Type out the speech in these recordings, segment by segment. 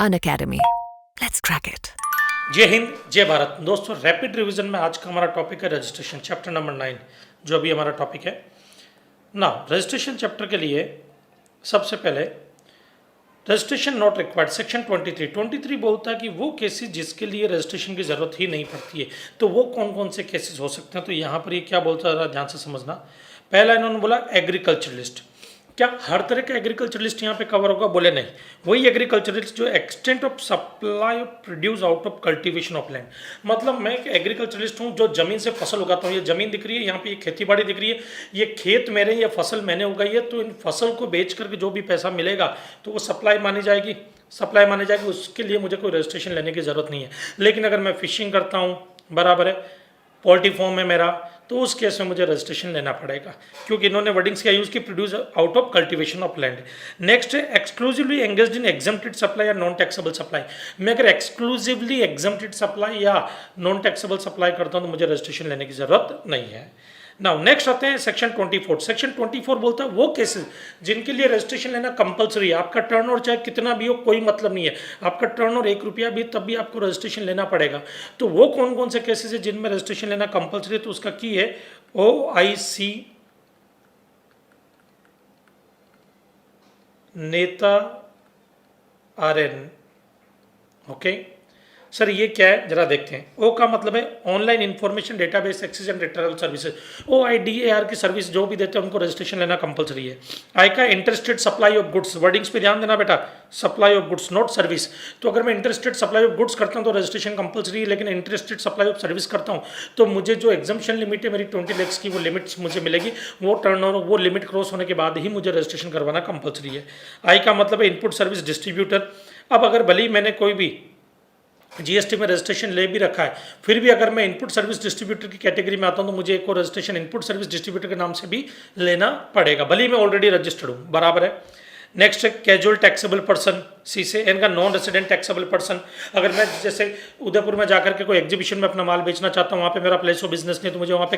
Unacademy. Let's crack it. जय हिंद जय भारत दोस्तों। रैपिड रिवीजन में आज का हमारा टॉपिक है रजिस्ट्रेशन चैप्टर नंबर 9, जो अभी हमारा टॉपिक है ना। रजिस्ट्रेशन चैप्टर के लिए सबसे पहले रजिस्ट्रेशन नॉट रिक्वायर्ड सेक्शन 23 बोलता है कि वो केसेस जिसके लिए रजिस्ट्रेशन की ज़रूरत ही नहीं पड़ती है, तो वो कौन कौन से केसेस हो सकते हैं। तो यहाँ पर ये क्या बोलता है, ध्यान से समझना। पहला इन्होंने बोला एग्रीकल्चरलिस्ट। क्या हर तरह का एग्रीकल्चरलिस्ट यहाँ पे कवर होगा? बोले नहीं। वही एग्रीकल्चरलिस्ट जो extent of supply of produce out of cultivation of land. मतलब मैं एक एग्रीकल्चरलिस्ट हूँ जो जमीन से फसल उगाता हूँ। ये जमीन दिख रही है, यहाँ पे ये खेती बाड़ी दिख रही है, ये खेत मेरे, ये फसल मैंने उगाई है। तो इन फसल को बेच करके जो भी पैसा मिलेगा तो वो सप्लाई मानी जाएगी, उसके लिए मुझे कोई रजिस्ट्रेशन लेने की ज़रूरत नहीं है। लेकिन अगर मैं फिशिंग करता हूँ, बराबर है, पोल्ट्री फॉर्म है मेरा, तो उस केस में मुझे रजिस्ट्रेशन लेना पड़ेगा, क्योंकि इन्होंने वर्डिंग्स क्या यूज़ की, produce out of cultivation of land. Next है exclusively engaged in exempted supply या नॉन टैक्सेबल सप्लाई। मैं अगर एक्सक्लूसिवली एग्जम्प्टेड सप्लाई या नॉन टैक्सेबल सप्लाई करता हूँ तो मुझे रजिस्ट्रेशन लेने की जरूरत नहीं है। नाउ नेक्स्ट आते हैं सेक्शन 24। सेक्शन 24 बोलता है वो केसेस जिनके लिए रजिस्ट्रेशन लेना कंपलसरी है। आपका टर्नओवर चाहे कितना भी हो, कोई मतलब नहीं है, आपका टर्नओवर 1 रुपया भी तब भी आपको रजिस्ट्रेशन लेना पड़ेगा। तो वो कौन कौन से केसेस है जिनमें रजिस्ट्रेशन लेना कंपलसरी है? तो उसका की है OIC, नेता, RN। ओके सर, ये क्या है जरा देखते हैं। ओ का मतलब है online information database access and retrieval services. OIDAR की सर्विस जो भी देते हैं उनको रजिस्ट्रेशन लेना कंपलसरी है। आई का interested supply of goods. Wordings पे ध्यान देना बेटा, supply of goods not service. तो अगर मैं इंटरेस्टेड सप्लाई ऑफ गुड्स करता हूँ तो रजिस्ट्रेशन कंपलसरी है, लेकिन इंटरेस्टेड सप्लाई ऑफ सर्विस करता हूँ तो मुझे जो एग्जम्पशन लिमिट है मेरी 20 lakhs की, वो लिमिट्स मुझे मिलेगी। वो टर्नओवर, वो लिमिट क्रॉस होने के बाद ही मुझे रजिस्ट्रेशन करवाना कंपलसरी है। आई का मतलब है इनपुट सर्विस डिस्ट्रीब्यूटर। अब अगर भले ही मैंने कोई भी GST में रजिस्ट्रेशन ले भी रखा है, फिर भी अगर मैं इनपुट सर्विस डिस्ट्रीब्यूटर की कैटेगरी में आता हूं तो मुझे एक और रजिस्ट्रेशन इनपुट सर्विस डिस्ट्रीब्यूटर के नाम से भी लेना पड़ेगा, भले ही मैं ऑलरेडी रजिस्टर्ड हूं, बराबर है। नेक्स्ट है कैजुअल टैक्सेबल पर्सन, C से N का नॉन रेसिडेंट टैक्सेबल पर्सन। अगर मैं जैसे उदयपुर में जाकर के कोई एग्जीबिशन में अपना माल बेचना चाहता हूँ, वहाँ पे मेरा प्लेस ऑफ बिजनेस नहीं, तो मुझे वहाँ पे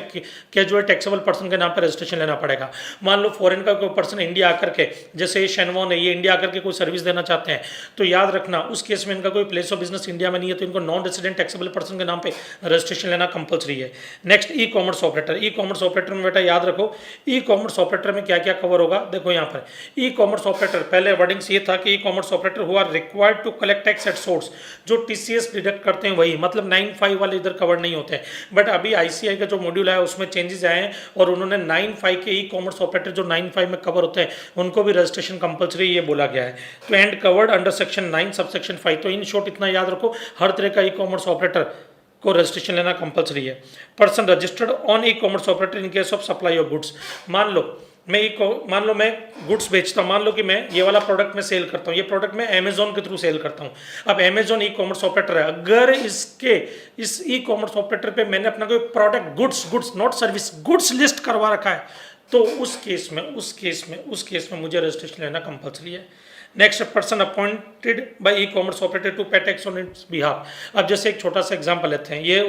कैजुअल टैक्सेबल पर्सन के नाम पे रजिस्ट्रेशन लेना पड़ेगा। मान लो फॉरेन का कोई पर्सन इंडिया आकर के, जैसे ये शेनवॉन है, ये इंडिया आकर के कोई सर्विस देना चाहते हैं, तो याद रखना उस केस में इनका कोई प्लेस ऑफ बिजनेस इंडिया में नहीं है, तो इनको नॉन रेसिडेंट टैक्सेबल पर्सन के नाम पे रजिस्ट्रेशन लेना कंपलसरी है। नेक्स्ट ई कॉमर्स ऑपरेटर। ई कॉमर्स ऑपरेटर में बेटा याद रखो, ई कॉमर्स ऑपरेटर में क्या क्या कवर होगा, देखो यहाँ पर ई कॉमर्स ऑपरेटर, पहले वर्डिंग्स ये था कि ई कॉमर्स ऑपरेटर हुआ required to collect tax at source. जो TCS डिडक्ट करते हैं वही, मतलब 9(5) वाले इधर कवर नहीं होते हैं। बट अभी ICI का जो मॉड्यूल है उसमें चेंजेस आए हैं और उन्होंने 9(5) के ई कॉमर्स ऑपरेटर जो 9(5) में कवर होते हैं उनको भी रजिस्ट्रेशन कंपलसरी ये बोला गया है। तो and covered under section 9 subsection 5। तो इन शॉर्ट इतना याद रखो, हर तरह का ई कॉमर्स ऑपरेटर को रजिस्ट्रेशन लेना कंपलसरी है। Person registered on E commerce operator in case of supply of goods. मान लो मैं गुड्स बेचता हूँ, मान लो कि मैं ये वाला प्रोडक्ट में सेल करता हूँ, ये प्रोडक्ट मैं अमेजोन के थ्रू सेल करता हूँ। अब अमेजोन ई कॉमर्स ऑपरेटर है, अगर इस ई कॉमर्स ऑपरेटर पे मैंने अपना कोई product goods not service, goods list करवा रखा है, तो उस केस में मुझे रजिस्ट्रेशन लेना कंपलसरी है। Next, person appointed by e commerce operator to pay tax on its behalf. अब जैसे एक छोटा सा एग्जांपल लेते हैं, ये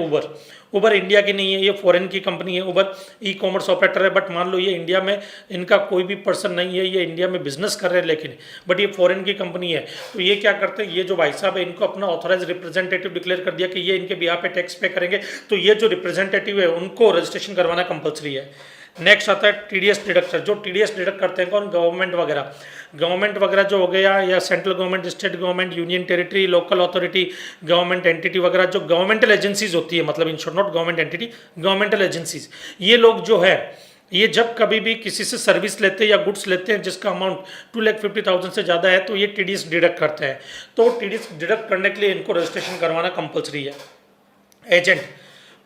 उबर इंडिया की नहीं है, ये फॉरेन की कंपनी है। उबर ई कॉमर्स ऑपरेटर है, बट मान लो ये इंडिया में इनका कोई भी पर्सन नहीं है, ये इंडिया में बिजनेस कर रहे हैं, लेकिन बट ये फॉरेन की कंपनी है। तो ये क्या करते हैं, ये जो भाई साहब है इनको अपना ऑथराइज रिप्रेजेंटेटिव डिक्लेयर कर दिया कि ये इनके बिहाफ पे टैक्स पे करेंगे, तो ये जो रिप्रेजेंटेटिव है उनको रजिस्ट्रेशन करवाना कंपलसरी है। नेक्स्ट आता है TDS डिडक्टर। जो TDS डिडक्ट करते हैं कौन, गवर्नमेंट वगैरह जो हो गया, या central government, state government, union territory, local authority, government entity वगैरह, जो गवर्नमेंटल एजेंसीज होती है, मतलब in short not government entity, governmental agencies, ये लोग जो है ये जब कभी भी किसी से सर्विस लेते हैं या गुड्स लेते हैं जिसका अमाउंट 2,50,000 से ज़्यादा है, तो ये TDS डिडक्ट करते हैं। तो TDS डिडक्ट करने के लिए इनको रजिस्ट्रेशन करवाना कंपलसरी है। एजेंट,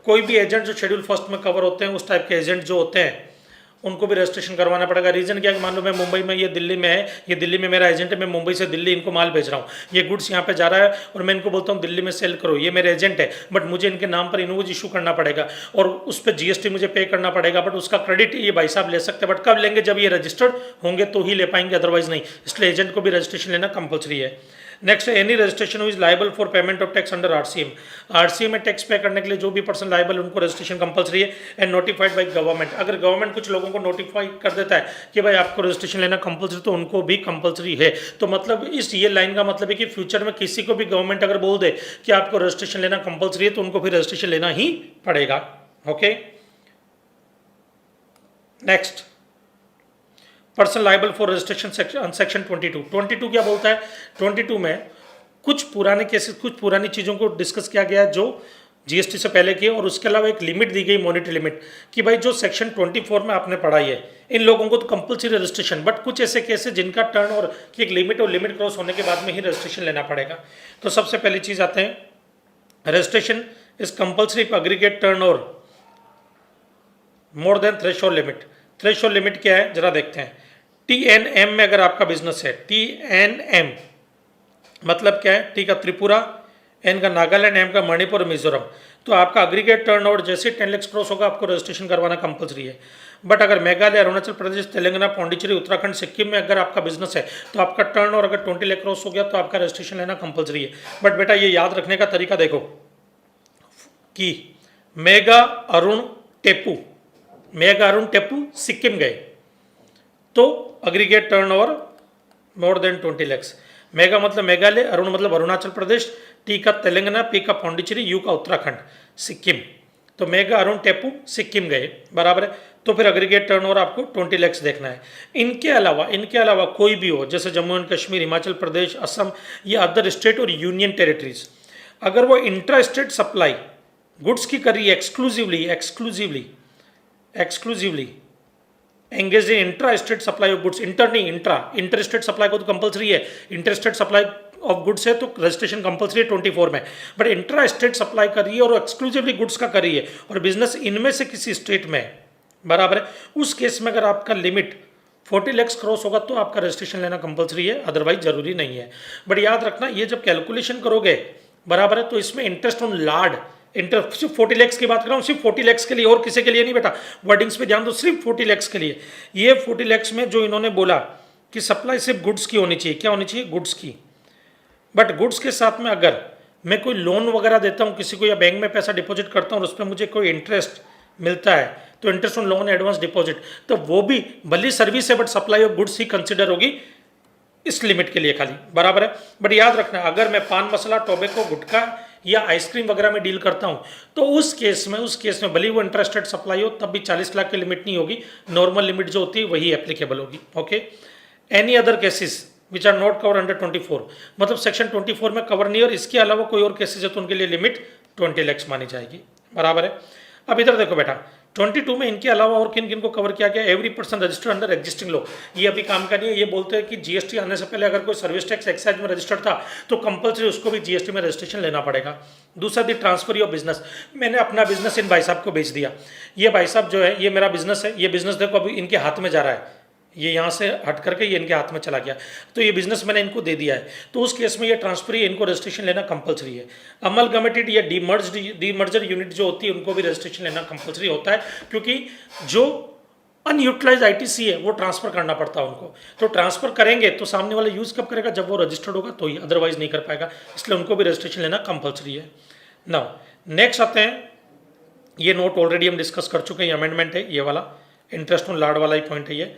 कोई भी एजेंट जो शेड्यूल फर्स्ट में कवर होते हैं, उस टाइप के एजेंट जो होते हैं उनको भी रजिस्ट्रेशन करवाना पड़ेगा। रीजन क्या है कि मान लो मैं मुंबई में, ये दिल्ली में है, ये दिल्ली में मेरा एजेंट है, मैं मुंबई से दिल्ली इनको माल भेज रहा हूँ, ये गुड्स यहाँ पे जा रहा है और मैं इनको बोलता हूँ दिल्ली में सेल करो, ये मेरे एजेंट है, बट मुझे इनके नाम पर इनवॉइस इशू करना पड़ेगा और उस पर GST मुझे पे करना पड़ेगा, बट उसका क्रेडिट ये भाई साहब ले सकते हैं, बट कब लेंगे, जब ये रजिस्टर्ड होंगे तो ही ले पाएंगे, अदरवाइज नहीं। इसलिए एजेंट को भी रजिस्ट्रेशन लेना कंपलसरी है। Next, any registration is liable for payment of tax under RCM. RCM में टैक्स पे करने के लिए जो भी पर्सन लाइबल उनको रजिस्ट्रेशन कंपलसरी है एंड नोटिफाइड बाय गवर्नमेंट। अगर गवर्नमेंट कुछ लोगों को नोटिफाई कर देता है कि भाई आपको रजिस्ट्रेशन लेना कंपलसरी, तो उनको भी कंपलसरी है। तो मतलब इस ये लाइन का मतलब है कि फ्यूचर में किसी को भी गवर्नमेंट अगर बोल दे कि आपको रजिस्ट्रेशन लेना कंपलसरी है, तो उनको फिर रजिस्ट्रेशन लेना ही पड़ेगा। Okay, next, person liable for registration section 22 क्या बोलता है? 22 में कुछ पुराने केसेस, कुछ पुरानी चीज़ों को डिस्कस किया गया है जो जीएसटी से पहले की, और उसके अलावा एक लिमिट दी गई, मॉनिटरी लिमिट, कि भाई जो सेक्शन 24 में आपने पढ़ाई है इन लोगों को तो कंपलसरी रजिस्ट्रेशन, बट कुछ ऐसे केसेस जिनका टर्न और की एक लिमिट और लिमिट क्रॉस होने के बाद में ही रजिस्ट्रेशन लेना पड़ेगा। तो सबसे पहली चीज़ आते हैं, registration is compulsory if aggregate turnover more than threshold limit. Threshold limit क्या है जरा देखते हैं। TNM में अगर आपका बिजनेस है, TNM मतलब क्या है? टी का त्रिपुरा, एन का नागालैंड, एम का मणिपुर, मिजोरम, तो आपका एग्रीगेट टर्नओवर जैसे 10 लाख क्रॉस होगा आपको रजिस्ट्रेशन करवाना कंपलसरी है। बट अगर मेघालय, अरुणाचल प्रदेश, तेलंगाना, पौंडीचेरी, उत्तराखंड, सिक्किम में अगर आपका बिजनेस है तो आपका टर्नओवर अगर 20 लाख क्रॉस हो गया तो आपका रजिस्ट्रेशन लेना कंपलसरी है। बट बेटा ये याद रखने का तरीका देखो कि मेगा अरुण टेपू सिक्किम गए तो aggregate turnover more than 20 lakhs. Mega मतलब मेघालय, अरुण मतलब अरुणाचल प्रदेश, टी का तेलंगाना, पी का पौंडीचेरी, यू का उत्तराखंड, सिक्किम, तो मेगा अरुण टेपू सिक्किम गए, बराबर है। तो फिर एग्रीगेट टर्नओवर आपको 20 लैक्स देखना है। इनके अलावा कोई भी हो, जैसे जम्मू एंड कश्मीर, हिमाचल प्रदेश, असम, या अदर स्टेट और यूनियन टेरिटरीज, अगर वो इंट्रा स्टेट सप्लाई गुड्स की कर रही है exclusively engage in intra state supply of goods, inter state supply को तो कंपलसरी है, inter state supply of goods है तो रजिस्ट्रेशन कंपलसरी है 24 में, बट इंट्रा स्टेट सप्लाई कर रही है और एक्सक्लूसिवली गुड्स का कर रही है और बिजनेस इनमें से किसी स्टेट में है, बराबर है, उस केस में अगर आपका लिमिट 40 लैक्स क्रॉस होगा तो आपका रजिस्ट्रेशन लेना कंपलसरी है, अदरवाइज जरूरी नहीं है। बट याद रखना ये जब कैलकुलेशन करोगे, बराबर है, तो इसमें इंटरेस्ट ऑन लार्ड सिर्फ 40 लैक्स की बात कर रहा हूँ, सिर्फ 40 लैक्स के लिए, और किसी के लिए नहीं बेटा, वर्डिंग्स पे ध्यान दो, सिर्फ 40 लैक्स के लिए। ये 40 लैक्स में जो इन्होंने बोला कि सप्लाई सिर्फ गुड्स की होनी चाहिए, क्या होनी चाहिए? गुड्स की। बट गुड्स के साथ में अगर मैं कोई लोन वगैरह देता हूँ किसी को या बैंक में पैसा डिपॉजिट करता हूँ और उस पर मुझे कोई इंटरेस्ट मिलता है, तो interest on loan advance deposit, तो वो भी भली सर्विस है but supply of goods he consider होगी इस लिमिट के लिए खाली, बराबर है। बट याद रखना अगर मैं पान मसाला, टोबैको, गुटखा या आइसक्रीम वगैरह में डील करता हूं तो उस केस में भले वो इंटरेस्टेड सप्लाई हो तब भी 40 लाख की लिमिट नहीं होगी, नॉर्मल लिमिट जो होती है वही एप्लीकेबल होगी। Okay, any other cases which are not cover under 24, मतलब सेक्शन 24 में कवर नहीं, और इसके अलावा कोई और केसेस है तो उनके लिए लिमिट 20 लैक्स मानी जाएगी, बराबर है। अब इधर देखो बेटा 22 में इनके अलावा और किन किन को कवर किया गया? Every person registered under existing law, ये अभी काम का नहीं है, ये बोलते हैं कि जीएसटी आने से पहले अगर कोई सर्विस टैक्स एक्साइज में रजिस्टर्ड था तो कंपलसरी उसको भी जीएसटी में रजिस्ट्रेशन लेना पड़ेगा। दूसरा दी ट्रांसफर ऑफ बिजनेस, मैंने अपना बिजनेस इन भाई साहब को बेच दिया, ये भाई साहब जो है ये मेरा बिजनेस है, ये बिजनेस देखो अभी इनके हाथ में जा रहा है, ये यहाँ से हट करके ये इनके हाथ में चला गया, तो ये बिजनेस मैंने इनको दे दिया है, तो उस केस में ये ट्रांसफर है, इनको रजिस्ट्रेशन लेना कंपलसरी है। अमलगमेटेड या डीमर्जर यूनिट जो होती है उनको भी रजिस्ट्रेशन लेना कंपलसरी होता है, क्योंकि जो अनयूटिलाइज आईटीसी है वो ट्रांसफर करना पड़ता है उनको, तो ट्रांसफर करेंगे तो सामने वाला यूज कब करेगा? जब वो रजिस्टर्ड होगा तो ही, अदरवाइज नहीं कर पाएगा, इसलिए उनको भी रजिस्ट्रेशन लेना कंपलसरी है। नाउ नेक्स्ट आते हैं, ये नोट ऑलरेडी हम डिस्कस कर चुके हैं, अमेंडमेंट है ये वाला, इंटरेस्ट ऑन लार्ड वाला ही पॉइंट है ये,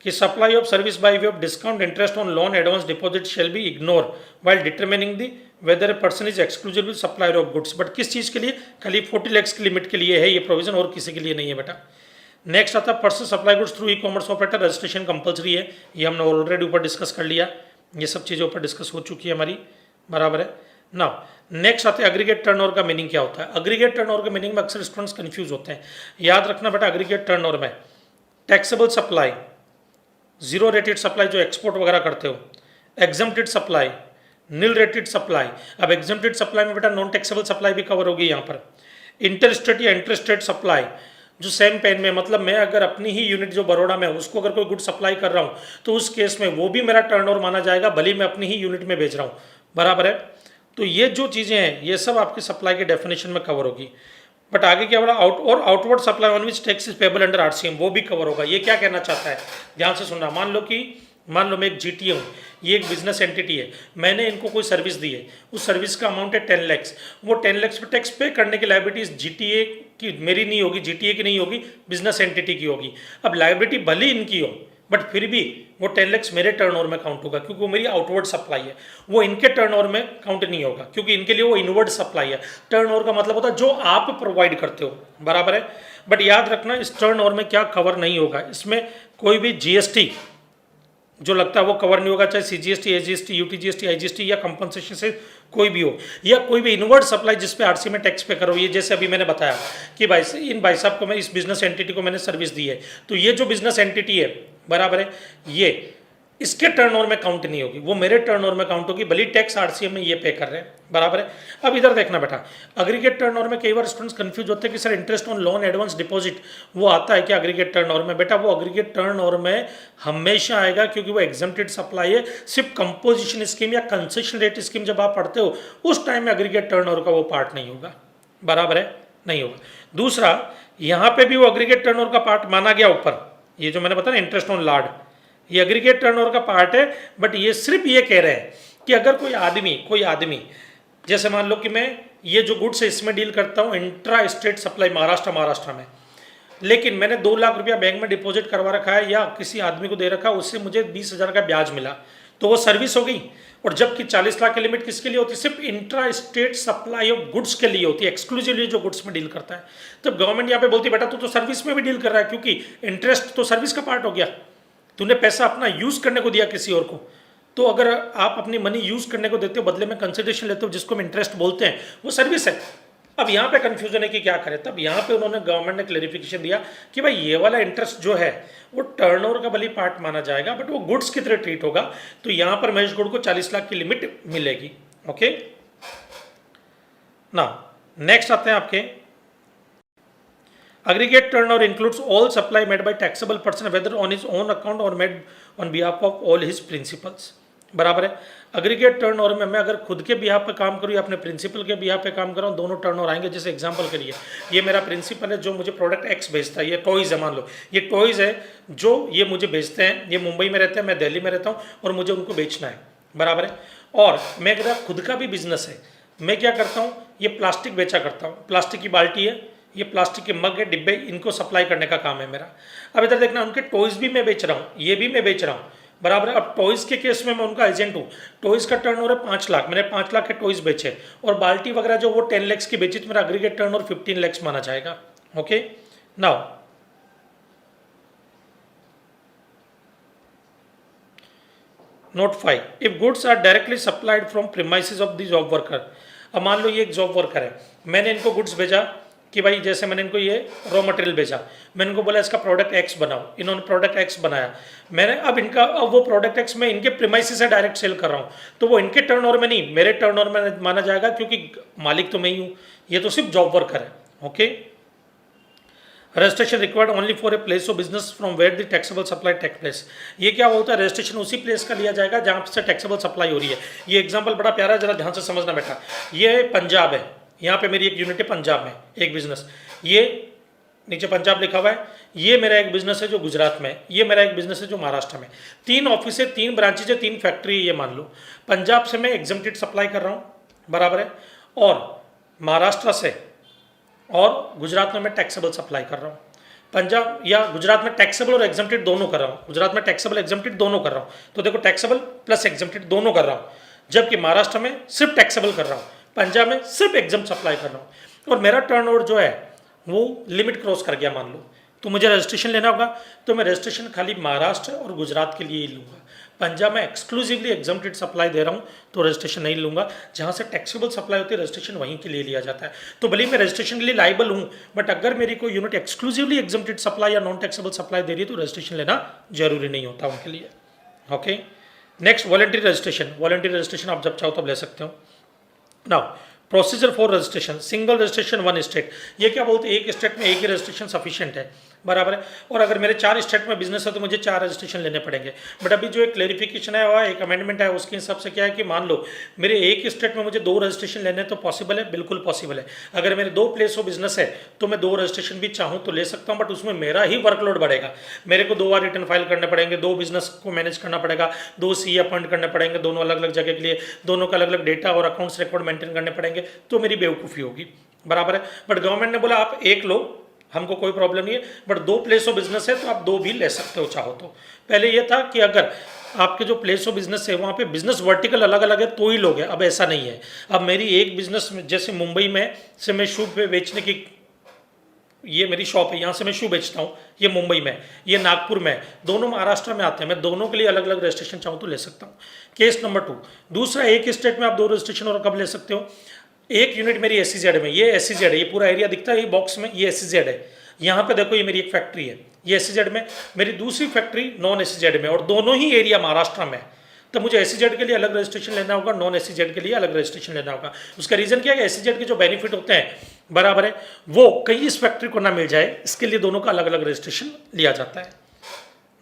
कि supply of service by way of discount interest on loan advance deposit shall be ignore while determining the whether a person is exclusively supplier of goods, but किस चीज़ के लिए? खाली 40 लैक्स की लिमिट के लिए है ये प्रोविजन, और किसी के लिए नहीं है बेटा। नेक्स्ट आता है पर्सन सप्लाई गुड्स थ्रू ई कॉमर्स ऑपरेटर, रजिस्ट्रेशन कंपलसरी है, ये हमने ऑलरेडी ऊपर डिस्कस कर लिया, ये सब चीज़ें ऊपर डिस्कस हो चुकी है हमारी, बराबर है। नाउ नेक्स्ट आते हैं एग्रीगेट टर्नओवर का मीनिंग क्या होता है? एग्रीगेट टर्नओवर के मीनिंग में अक्सर स्टूडेंट्स कंफ्यूज होते हैं, याद रखना बेटा एग्रीगेट टर्नओवर में taxable supply, zero rated supply जो एक्सपोर्ट वगैरह करते हो, exempted supply, nil rated supply, अब एग्जम्प्टेड सप्लाई में बेटा नॉन टैक्सेबल सप्लाई भी कवर होगी यहाँ पर, इंटरस्टेट या इंटरस्टेट सप्लाई जो सेम पेन में, मतलब मैं अगर अपनी ही यूनिट जो बड़ौदा में उसको अगर कोई गुड सप्लाई कर रहा हूँ तो उस केस में वो भी मेरा टर्नओवर माना जाएगा, भले मैं अपनी ही यूनिट में बेच रहा हूँ, बराबर है। तो ये जो चीज़ें हैं ये सब आपकी सप्लाई के डेफिनेशन में कवर होगी। बट आगे क्या बोला? Outward supply on which tax is payable under RCM, वो भी कवर होगा। ये क्या कहना चाहता है, ध्यान से सुनना। मान लो कि मान लो मैं एक जीटीए हूँ, ये एक बिजनेस एंटिटी है, मैंने इनको कोई सर्विस दी है, उस सर्विस का अमाउंट है 10 लाख, वो 10 लाख पे टैक्स पे करने की लायबिलिटीज जीटीए की मेरी नहीं होगी, जीटीए की नहीं होगी, बिजनेस एंटिटी की होगी। अब लायबिलिटी भले ही इनकी हो, बट फिर भी वो 10 लाख मेरे टर्नओवर में काउंट होगा, क्योंकि वो मेरी आउटवर्ड सप्लाई है, वो इनके टर्नओवर में काउंट नहीं होगा, क्योंकि इनके लिए वो इनवर्ड सप्लाई है। टर्नओवर का मतलब होता है जो आप प्रोवाइड करते हो, बराबर है। बट याद रखना इस टर्नओवर में क्या कवर नहीं होगा, इसमें कोई भी जीएसटी जो लगता है वो कवर नहीं होगा, चाहे सीजीएसटी, एजीएसटी, यूटीजीएसटी, आईजीएसटी या कंपनसेशन से कोई भी हो, या कोई भी इनवर्ड सप्लाई जिस पे आरसी में टैक्स पे करो। ये जैसे अभी मैंने बताया कि इन भाई साहब को मैं इस बिजनेस एंटिटी को मैंने सर्विस दी है, तो ये जो बिजनेस एंटिटी है, बराबर है, ये इसके टर्नओवर में काउंट नहीं होगी, वो मेरे टर्नओवर में काउंट होगी, भले टैक्स आरसीएम में ये पे कर रहे हैं, बराबर है। अब इधर देखना बेटा, एग्रीगेट टर्नओवर में कई बार स्टूडेंट्स कंफ्यूज होते हैं कि sir interest on loan advance deposit वो आता है क्या एग्रीगेट टर्नओवर में? बेटा वो एग्रीगेट टर्नओवर में हमेशा आएगा, क्योंकि वो एग्जम्प्टेड सप्लाई है। सिर्फ कंपोजिशन स्कीम या कंसेशन रेट स्कीम जब आप पढ़ते हो उस टाइम में एग्रीगेट टर्नओवर का वो पार्ट नहीं होगा, बराबर है, नहीं होगा। दूसरा, यहाँ पे भी वो एग्रीगेट टर्नओवर का पार्ट माना गया ऊपर, ये जो मैंने बताया ना इंटरेस्ट ऑन लार्ड, ये एग्रीगेट टर्नओवर का पार्ट है। बट ये सिर्फ ये कह रहे हैं कि अगर कोई आदमी जैसे मान लो कि मैं ये जो गुड्स है इसमें डील करता हूँ इंट्रा स्टेट सप्लाई महाराष्ट्र में, लेकिन मैंने 2 लाख रुपया बैंक में डिपॉजिट करवा रखा है या किसी आदमी को दे रखा है, उससे मुझे 20,000 का ब्याज मिला, तो वो सर्विस हो गई। और जबकि 40 लाख की लिमिट किसके लिए होती है? सिर्फ intra state supply of goods के लिए होती है, एक्सक्लूसिवली जो गुड्स में डील करता है। तो गवर्नमेंट यहाँ पे बोलती है बेटा तू तो सर्विस में भी डील कर रहा है, क्योंकि इंटरेस्ट तो सर्विस का पार्ट हो गया, तूने पैसा अपना यूज करने को दिया किसी और को। तो अगर आप अपनी मनी यूज करने को देते हो, बदले में कंसिडरेशन लेते हो, जिसको हम इंटरेस्ट बोलते हैं, वो सर्विस है। अब यहाँ पे कंफ्यूजन है कि क्या करें, तब यहाँ पे उन्होंने गवर्नमेंट ने क्लैरिफिकेशन दिया कि भाई ये वाला इंटरेस्ट जो है वो टर्नओवर का भले पार्ट माना जाएगा, बट वो गुड्स की तरह ट्रीट होगा। तो यहाँ पर महेश गौड़ को 40 लाख की लिमिट मिलेगी। ओके ना, नेक्स्ट आते हैं आपके aggregate turnover includes all supply made by taxable person whether on his own account or made on behalf of all his principals, बराबर है। एग्रीगेट टर्नओवर में मैं अगर खुद के बिहाफ पे काम करूँ या अपने प्रिंसिपल के बिहाफ पे काम कर रहा हूँ, दोनों टर्नओवर आएंगे। जैसे एग्जांपल करिए, ये मेरा प्रिंसिपल है जो मुझे प्रोडक्ट एक्स बेचता है, ये टॉयज़ है, मान लो ये टॉयज़ है जो ये मुझे बेचते हैं, ये मुंबई में रहते हैं, मैं दिल्ली में रहता हूँ और मुझे उनको बेचना है, बराबर है। और मेरा खुद का भी बिजनेस है, मैं क्या करता हूँ, ये प्लास्टिक बेचा करता हूँ, प्लास्टिक की बाल्टी है, ये प्लास्टिक के मग है, डिब्बे, इनको सप्लाई करने का काम है मेरा। अब इधर देखना, उनके टॉयज़ भी मैं बेच रहा हूँ, ये भी मैं बेच रहा हूँ, बराबर है। अब टॉयज़ के केस में मैं उनका एजेंट हूँ। टॉयज़ का टर्नओवर है 5 लाख, मैंने 5 लाख के टॉयज़ बेचे, और बाल्टी वगैरह जो वो 10 लाख की बेची, तो मेरा एग्रीगेट टर्नओवर 15 लाख माना जाएगा। Okay now note 5, if goods are directly supplied from premises of the job worker. अब मान लो ये एक जॉब वर्कर है, मैंने इनको गुड्स भेजा कि भाई जैसे मैंने इनको ये रॉ मटेरियल भेजा, मैंने इनको बोला इसका प्रोडक्ट एक्स बनाओ, इन्होंने प्रोडक्ट एक्स बनाया, मैंने अब वो प्रोडक्ट एक्स मैं इनके प्रीमाइसेस से डायरेक्ट सेल कर रहा हूँ, तो वो इनके टर्नओवर में नहीं, मेरे टर्नओवर में माना जाएगा, क्योंकि मालिक तो मैं ही हूँ, ये तो सिर्फ जॉब वर्कर है। Okay, registration required only for a place of business from where the taxable supply take place. ये क्या होता है, रजिस्ट्रेशन उसी प्लेस का लिया जाएगा जहाँ से टैक्सेबल सप्लाई हो रही है। ये एग्जांपल बड़ा प्यारा है, जरा ध्यान से समझना बेटा। ये पंजाब है, यहाँ पे मेरी एक यूनिट है पंजाब में, एक बिजनेस, ये नीचे पंजाब लिखा हुआ है, ये मेरा एक बिजनेस है जो गुजरात में, ये मेरा एक बिजनेस है जो महाराष्ट्र में। 3 ऑफिस है, 3 ब्रांचेज है, 3 फैक्ट्री है, ये मान लो। पंजाब से मैं एग्जम्प्टेड सप्लाई कर रहा हूँ, बराबर है, और महाराष्ट्र से और गुजरात में मैं टैक्सेबल सप्लाई कर रहा हूँ। पंजाब या गुजरात में टैक्सेबल और एग्जम्प्टेड दोनों कर रहा हूँ, गुजरात में टैक्सेबल एग्जम्प्टेड दोनों कर रहा हूँ, तो देखो टैक्सेबल प्लस एग्जम्प्टेड दोनों कर रहा हूँ। जबकि महाराष्ट्र में सिर्फ टैक्सेबल कर रहा हूँ, पंजाब में सिर्फ एग्जम्प्ट सप्लाई कर रहा हूँ, और मेरा टर्नओवर जो है वो लिमिट क्रॉस कर गया मान लो, तो मुझे रजिस्ट्रेशन लेना होगा। तो मैं रजिस्ट्रेशन खाली महाराष्ट्र और गुजरात के लिए ही लूँगा। पंजाब में एक्सक्लूसिवली एग्जम्प्टेड सप्लाई दे रहा हूँ तो रजिस्ट्रेशन नहीं लूँगा। जहाँ से टैक्सेबल सप्लाई होती है रजिस्ट्रेशन वहीं के लिए लिया जाता है। तो भले मैं रजिस्ट्रेशन के लिए लाइबल हूँ, बट अगर मेरी कोई यूनिट एक्सक्लूसिवली एग्जम्प्टेड सप्लाई या नॉन टैक्सेबल सप्लाई दे रही है तो रजिस्ट्रेशन लेना जरूरी नहीं होता उनके लिए। Okay, next voluntary registration. Voluntary registration आप जब चाहो तब ले सकते हो। Now procedure for registration, single registration one state. ये क्या बोलते हैं, एक स्टेट में एक ही रजिस्ट्रेशन सफिशिएंट है। बराबर है। और अगर मेरे 4 स्टेट में बिजनेस है तो मुझे 4 रजिस्ट्रेशन लेने पड़ेंगे। बट अभी जो एक क्लेरिफिकेशन है वह एक अमेंडमेंट है, उसके हिसाब से क्या है कि मान लो मेरे एक स्टेट में मुझे 2 रजिस्ट्रेशन लेने तो पॉसिबल है, बिल्कुल पॉसिबल है। अगर मेरे 2 प्लेस ऑफ बिजनेस है तो मैं 2 रजिस्ट्रेशन भी चाहूँ तो ले सकता हूँ, बट उसमें मेरा ही वर्कलोड बढ़ेगा। मेरे को 2 बार रिटर्न फाइल करने पड़ेंगे, 2 बिजनेस को मैनेज करना पड़ेगा, 2 सी अपॉइंट करने पड़ेंगे दोनों अलग अलग जगह के लिए, दोनों का अलग अलग डेटा और अकाउंट्स रिकॉर्ड मेंटेन करने पड़ेंगे, तो मेरी बेवकूफ़ी होगी। बराबर है। बट गवर्नमेंट ने बोला आप एक लो, हमको कोई प्रॉब्लम नहीं है, बट 2 प्लेस ऑफ बिजनेस है तो आप 2 भी ले सकते हो चाहो तो। पहले ये था कि अगर आपके जो प्लेस ऑफ बिजनेस है वहाँ पे बिजनेस वर्टिकल अलग अलग है तो ही लोग हैं, अब ऐसा नहीं है। अब मेरी एक बिजनेस में, जैसे मुंबई में से मैं शू पे बेचने की, ये मेरी शॉप है, यहाँ से मैं शू बेचता हूँ, ये मुंबई में, ये नागपुर में, दोनों महाराष्ट्र में आते हैं, मैं दोनों के लिए अलग अलग रजिस्ट्रेशन चाहूँ तो ले सकता हूँ। Case number 2। दूसरा, एक स्टेट में आप 2 रजिस्ट्रेशन और कब ले सकते हो? एक यूनिट मेरी SEZ में, ये SEZ है, ये पूरा एरिया दिखता है ये बॉक्स में, ये SEZ है। यहाँ पे देखो ये मेरी एक फैक्ट्री है, ये SEZ में, मेरी दूसरी फैक्ट्री नॉन SEZ में, और दोनों ही एरिया महाराष्ट्र में। तो मुझे SEZ के लिए अलग रजिस्ट्रेशन लेना होगा, नॉन SEZ के लिए अलग रजिस्ट्रेशन लेना होगा। उसका रीजन क्या है? SEZ के जो बेनिफिट होते हैं, बराबर है, वो कहीं इस फैक्ट्री को ना मिल जाए, इसके लिए दोनों का अलग अलग रजिस्ट्रेशन लिया जाता है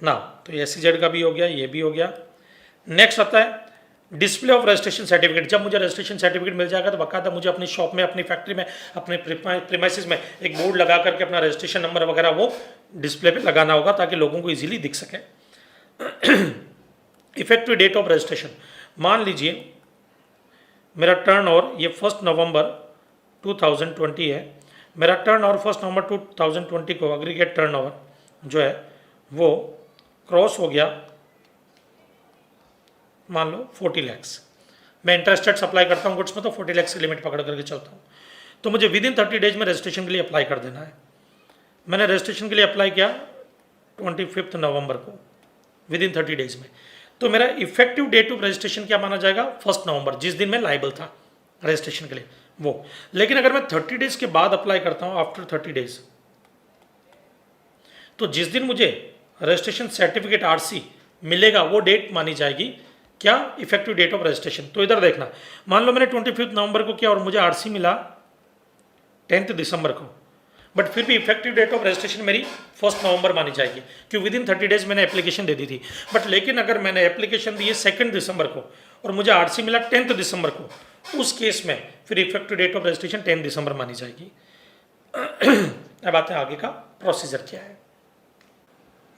ना। तो ये SEZ का भी हो गया, ये भी हो गया। नेक्स्ट आता है डिस्प्ले ऑफ रजिस्ट्रेशन सर्टिफिकेट। जब मुझे रजिस्ट्रेशन सर्टिफिकेट मिल जाएगा तो बाकायदा मुझे अपनी शॉप में, अपनी फैक्ट्री में, अपने प्रीमाइसिस में एक बोर्ड लगा करके अपना रजिस्ट्रेशन नंबर वगैरह वो डिस्प्ले पे लगाना होगा ताकि लोगों को इजीली दिख सके। इफेक्टिव डेट ऑफ रजिस्ट्रेशन, मान लीजिए मेरा टर्न ओवर ये 1 नवंबर 2020 है, मेरा टर्न ओवर 1 नवंबर 2020 को एग्रीगेट टर्न ओवर जो है वो क्रॉस हो गया, मान लो 40 lakhs। मैं इंटरेस्टेड सप्लाई करता हूँ गुड्स में तो 40 lakhs की लिमिट पकड़ करके चलता हूँ, तो मुझे विद इन 30 डेज में रजिस्ट्रेशन के लिए अप्लाई कर देना है। मैंने रजिस्ट्रेशन के लिए अप्लाई किया 25 नवंबर को, विद इन 30 डेज में, तो मेरा इफेक्टिव डेट ऑफ रजिस्ट्रेशन क्या माना जाएगा? 1 नवंबर, जिस दिन मैं लाइबल था रजिस्ट्रेशन के लिए वो। लेकिन अगर मैं 30 डेज के बाद अप्लाई करता हूँ, आफ्टर 30 डेज, तो जिस दिन मुझे रजिस्ट्रेशन सर्टिफिकेट RC मिलेगा वो डेट मानी जाएगी क्या? Effective date of registration. तो इधर देखना, मान लो मैंने 25 नवंबर को किया और मुझे RC मिला 10 दिसंबर को, बट फिर भी इफेक्टिव डेट ऑफ रजिस्ट्रेशन मेरी 1 नवंबर मानी जाएगी क्योंकि विद इन 30 डेज मैंने एप्लीकेशन दे दी थी। बट लेकिन अगर मैंने एप्लीकेशन दी है 2 दिसंबर को और मुझे RC मिला 10 दिसंबर को, उस केस में फिर इफेक्टिव डेट ऑफ रजिस्ट्रेशन 10 दिसंबर मानी जाएगी। अब आते हैं आगे का प्रोसीजर क्या है।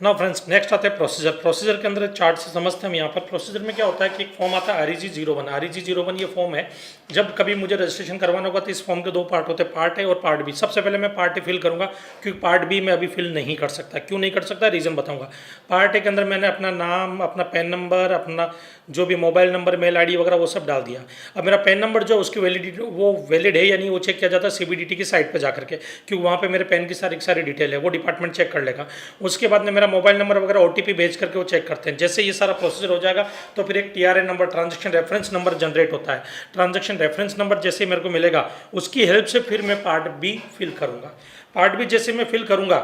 नाउ फ्रेंड्स, नेक्स्ट आता है प्रोसीजर। प्रोसीजर के अंदर चार्ट से समझते हैं हम। यहाँ पर प्रोसीजर में क्या होता है कि एक फॉर्म आता है REG 01। REG 01 ये फॉर्म है, जब कभी मुझे रजिस्ट्रेशन करवाना होगा तो इस फॉर्म के 2 पार्ट होते हैं, पार्ट A और पार्ट B। सबसे पहले मैं पार्ट A फिल करूँगा क्योंकि पार्ट B में अभी फिल नहीं कर सकता। क्यों नहीं कर सकता, रीज़न बताऊँगा। पार्ट A के अंदर मैंने अपना नाम, अपना पैन नंबर, अपना जो भी मोबाइल नंबर, मेल ID वगैरह वो सब डाल दिया। अब मेरा पैन नंबर जो उसकी वैलिडिटी वो वैलिड है या नहीं वो चेक किया जाता है CBDT की साइट पर जा करके, क्योंकि वहाँ पर मेरे पैन की सारी डिटेल है, वो डिपार्टमेंट चेक कर लेगा। उसके बाद में मेरा मोबाइल नंबर वगैरह OTP भेज करके वो चेक करते हैं। जैसे ये सारा प्रोसीजर हो जाएगा तो फिर एक TRN number, transaction reference number generate होता है। ट्रांजैक्शन रेफरेंस नंबर जैसे मेरे को मिलेगा उसकी हेल्प से फिर मैं पार्ट B फिल करूँगा। पार्ट B जैसे मैं फिल करूँगा,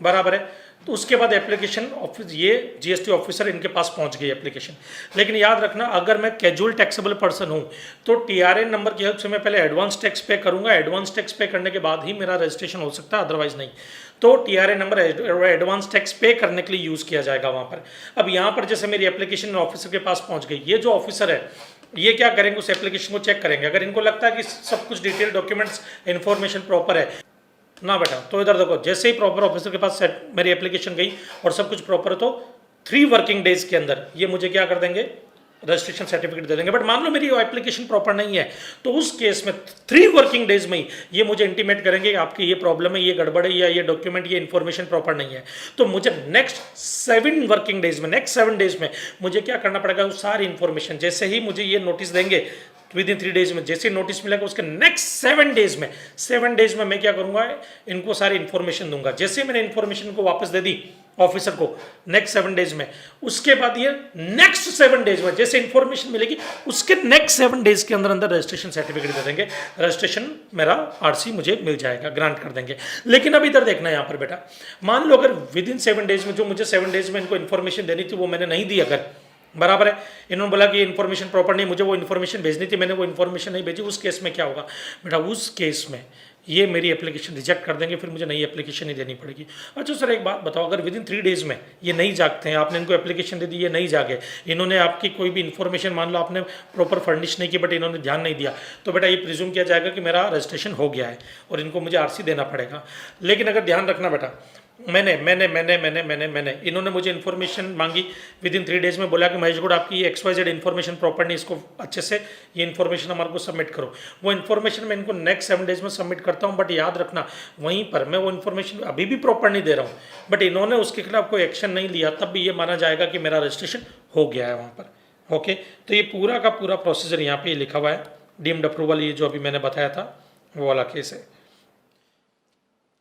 बराबर है, तो उसके बाद एप्लीकेशन ऑफिस, ये GST ऑफिसर इनके पास पहुंच गई एप्लीकेशन। लेकिन याद रखना, अगर मैं कैजुअल टैक्सेबल पर्सन हूं तो TRN नंबर की हेल्प से मैं पहले एडवांस टैक्स पे करूंगा। एडवांस टैक्स पे करने के बाद ही मेरा रजिस्ट्रेशन हो सकता है, अदरवाइज नहीं। तो TRN नंबर एडवांस टैक्स पे करने के लिए यूज़ किया जाएगा वहाँ पर। अब यहाँ पर जैसे मेरी एप्लीकेशन ऑफिसर के पास पहुँच गई, ये जो ऑफिसर है ये क्या करेंगे, उस एप्लीकेशन को चेक करेंगे। अगर इनको लगता है कि सब कुछ डिटेल डॉक्यूमेंट्स इन्फॉर्मेशन प्रॉपर है ना बेटा, तो इधर देखो, जैसे ही प्रॉपर ऑफिसर के पास सेट मेरी एप्लीकेशन गई और सब कुछ प्रॉपर है तो 3 वर्किंग डेज के अंदर ये मुझे क्या कर देंगे, रजिस्ट्रेशन सर्टिफिकेट दे देंगे। बट मान लो मेरी एप्लीकेशन प्रॉपर नहीं है तो उस केस में 3 वर्किंग डेज में ही ये मुझे इंटीमेट करेंगे कि आपकी ये प्रॉब्लम है, ये गड़बड़ है, या ये डॉक्यूमेंट, ये इन्फॉर्मेशन प्रॉपर नहीं है। तो मुझे नेक्स्ट 7 वर्किंग डेज में, नेक्स्ट 7 डेज में मुझे क्या करना पड़ेगा, वो सारी इन्फॉर्मेशन, जैसे ही मुझे ये नोटिस देंगे विद इन 3 डेज में, जैसे नोटिस मिलेगा उसके नेक्स्ट 7 डेज में मैं क्या करूंगा, इनको सारी इन्फॉर्मेशन दूंगा। जैसे मैंने इन्फॉर्मेशन को वापस दे दी ऑफिसर को नेक्स्ट 7 डेज में, उसके बाद ये नेक्स्ट 7 डेज में जैसे इन्फॉर्मेशन मिलेगी उसके नेक्स्ट 7 डेज के अंदर रजिस्ट्रेशन सर्टिफिकेट दे देंगे। रजिस्ट्रेशन मेरा RC मुझे मिल जाएगा, ग्रांट कर देंगे। लेकिन अब इधर देखना है यहाँ पर बेटा, मान लो अगर विद इन 7 डेज में जो मुझे 7 डेज में इनको इन्फॉर्मेशन देनी थी वो मैंने नहीं दी, अगर बराबर है, इन्होंने बोला कि इन्फॉर्मेशन प्रॉपर नहीं, मुझे वो इन्फॉर्मेशन भेजनी थी, मैंने वो इन्फॉर्मेशन नहीं भेजी, उस केस में क्या होगा बेटा, उस केस में ये मेरी एप्लीकेशन रिजेक्ट कर देंगे, फिर मुझे नई एप्लीकेशन ही देनी पड़ेगी। अच्छा सर एक बात बताओ, अगर विद इन 3 डेज़ में ये नहीं जागते हैं, आपने इनको एप्लीकेशन दे दी, ये नहीं जागे, इन्होंने आपकी कोई भी इन्फॉर्मेशन मान लो आपने प्रॉपर फर्निश नहीं की बट इन्होंने ध्यान नहीं दिया, तो बेटा ये प्रिज्यूम किया जाएगा कि मेरा रजिस्ट्रेशन हो गया है और इनको मुझे आरसी देना पड़ेगा। लेकिन अगर ध्यान रखना बेटा, मैंने इन्होंने मुझे इन्फॉर्मेशन मांगी, विद इन 3 डेज़ में बोला कि महेश गौड़ आपकी XYZ इन्फॉर्मेशन प्रॉपर नहीं, इसको अच्छे से ये इन्फॉर्मेशन हमारे को सबमिट करो। वो इन्फॉर्मेशन मैं इनको नेक्स्ट 7 डेज़ में सबमिट करता हूँ, बट याद रखना वहीं पर मैं वो इन्फॉर्मेशन अभी भी प्रॉपर नहीं दे रहा हूँ, बट इन्होंने उसके खिलाफ कोई एक्शन नहीं लिया, तब भी ये माना जाएगा कि मेरा रजिस्ट्रेशन हो गया है वहाँ पर। ओके, तो ये पूरा का पूरा प्रोसीजर यहाँ पे लिखा हुआ है। डीम्ड अप्रूवल, ये जो अभी मैंने बताया था वो वाला केस है।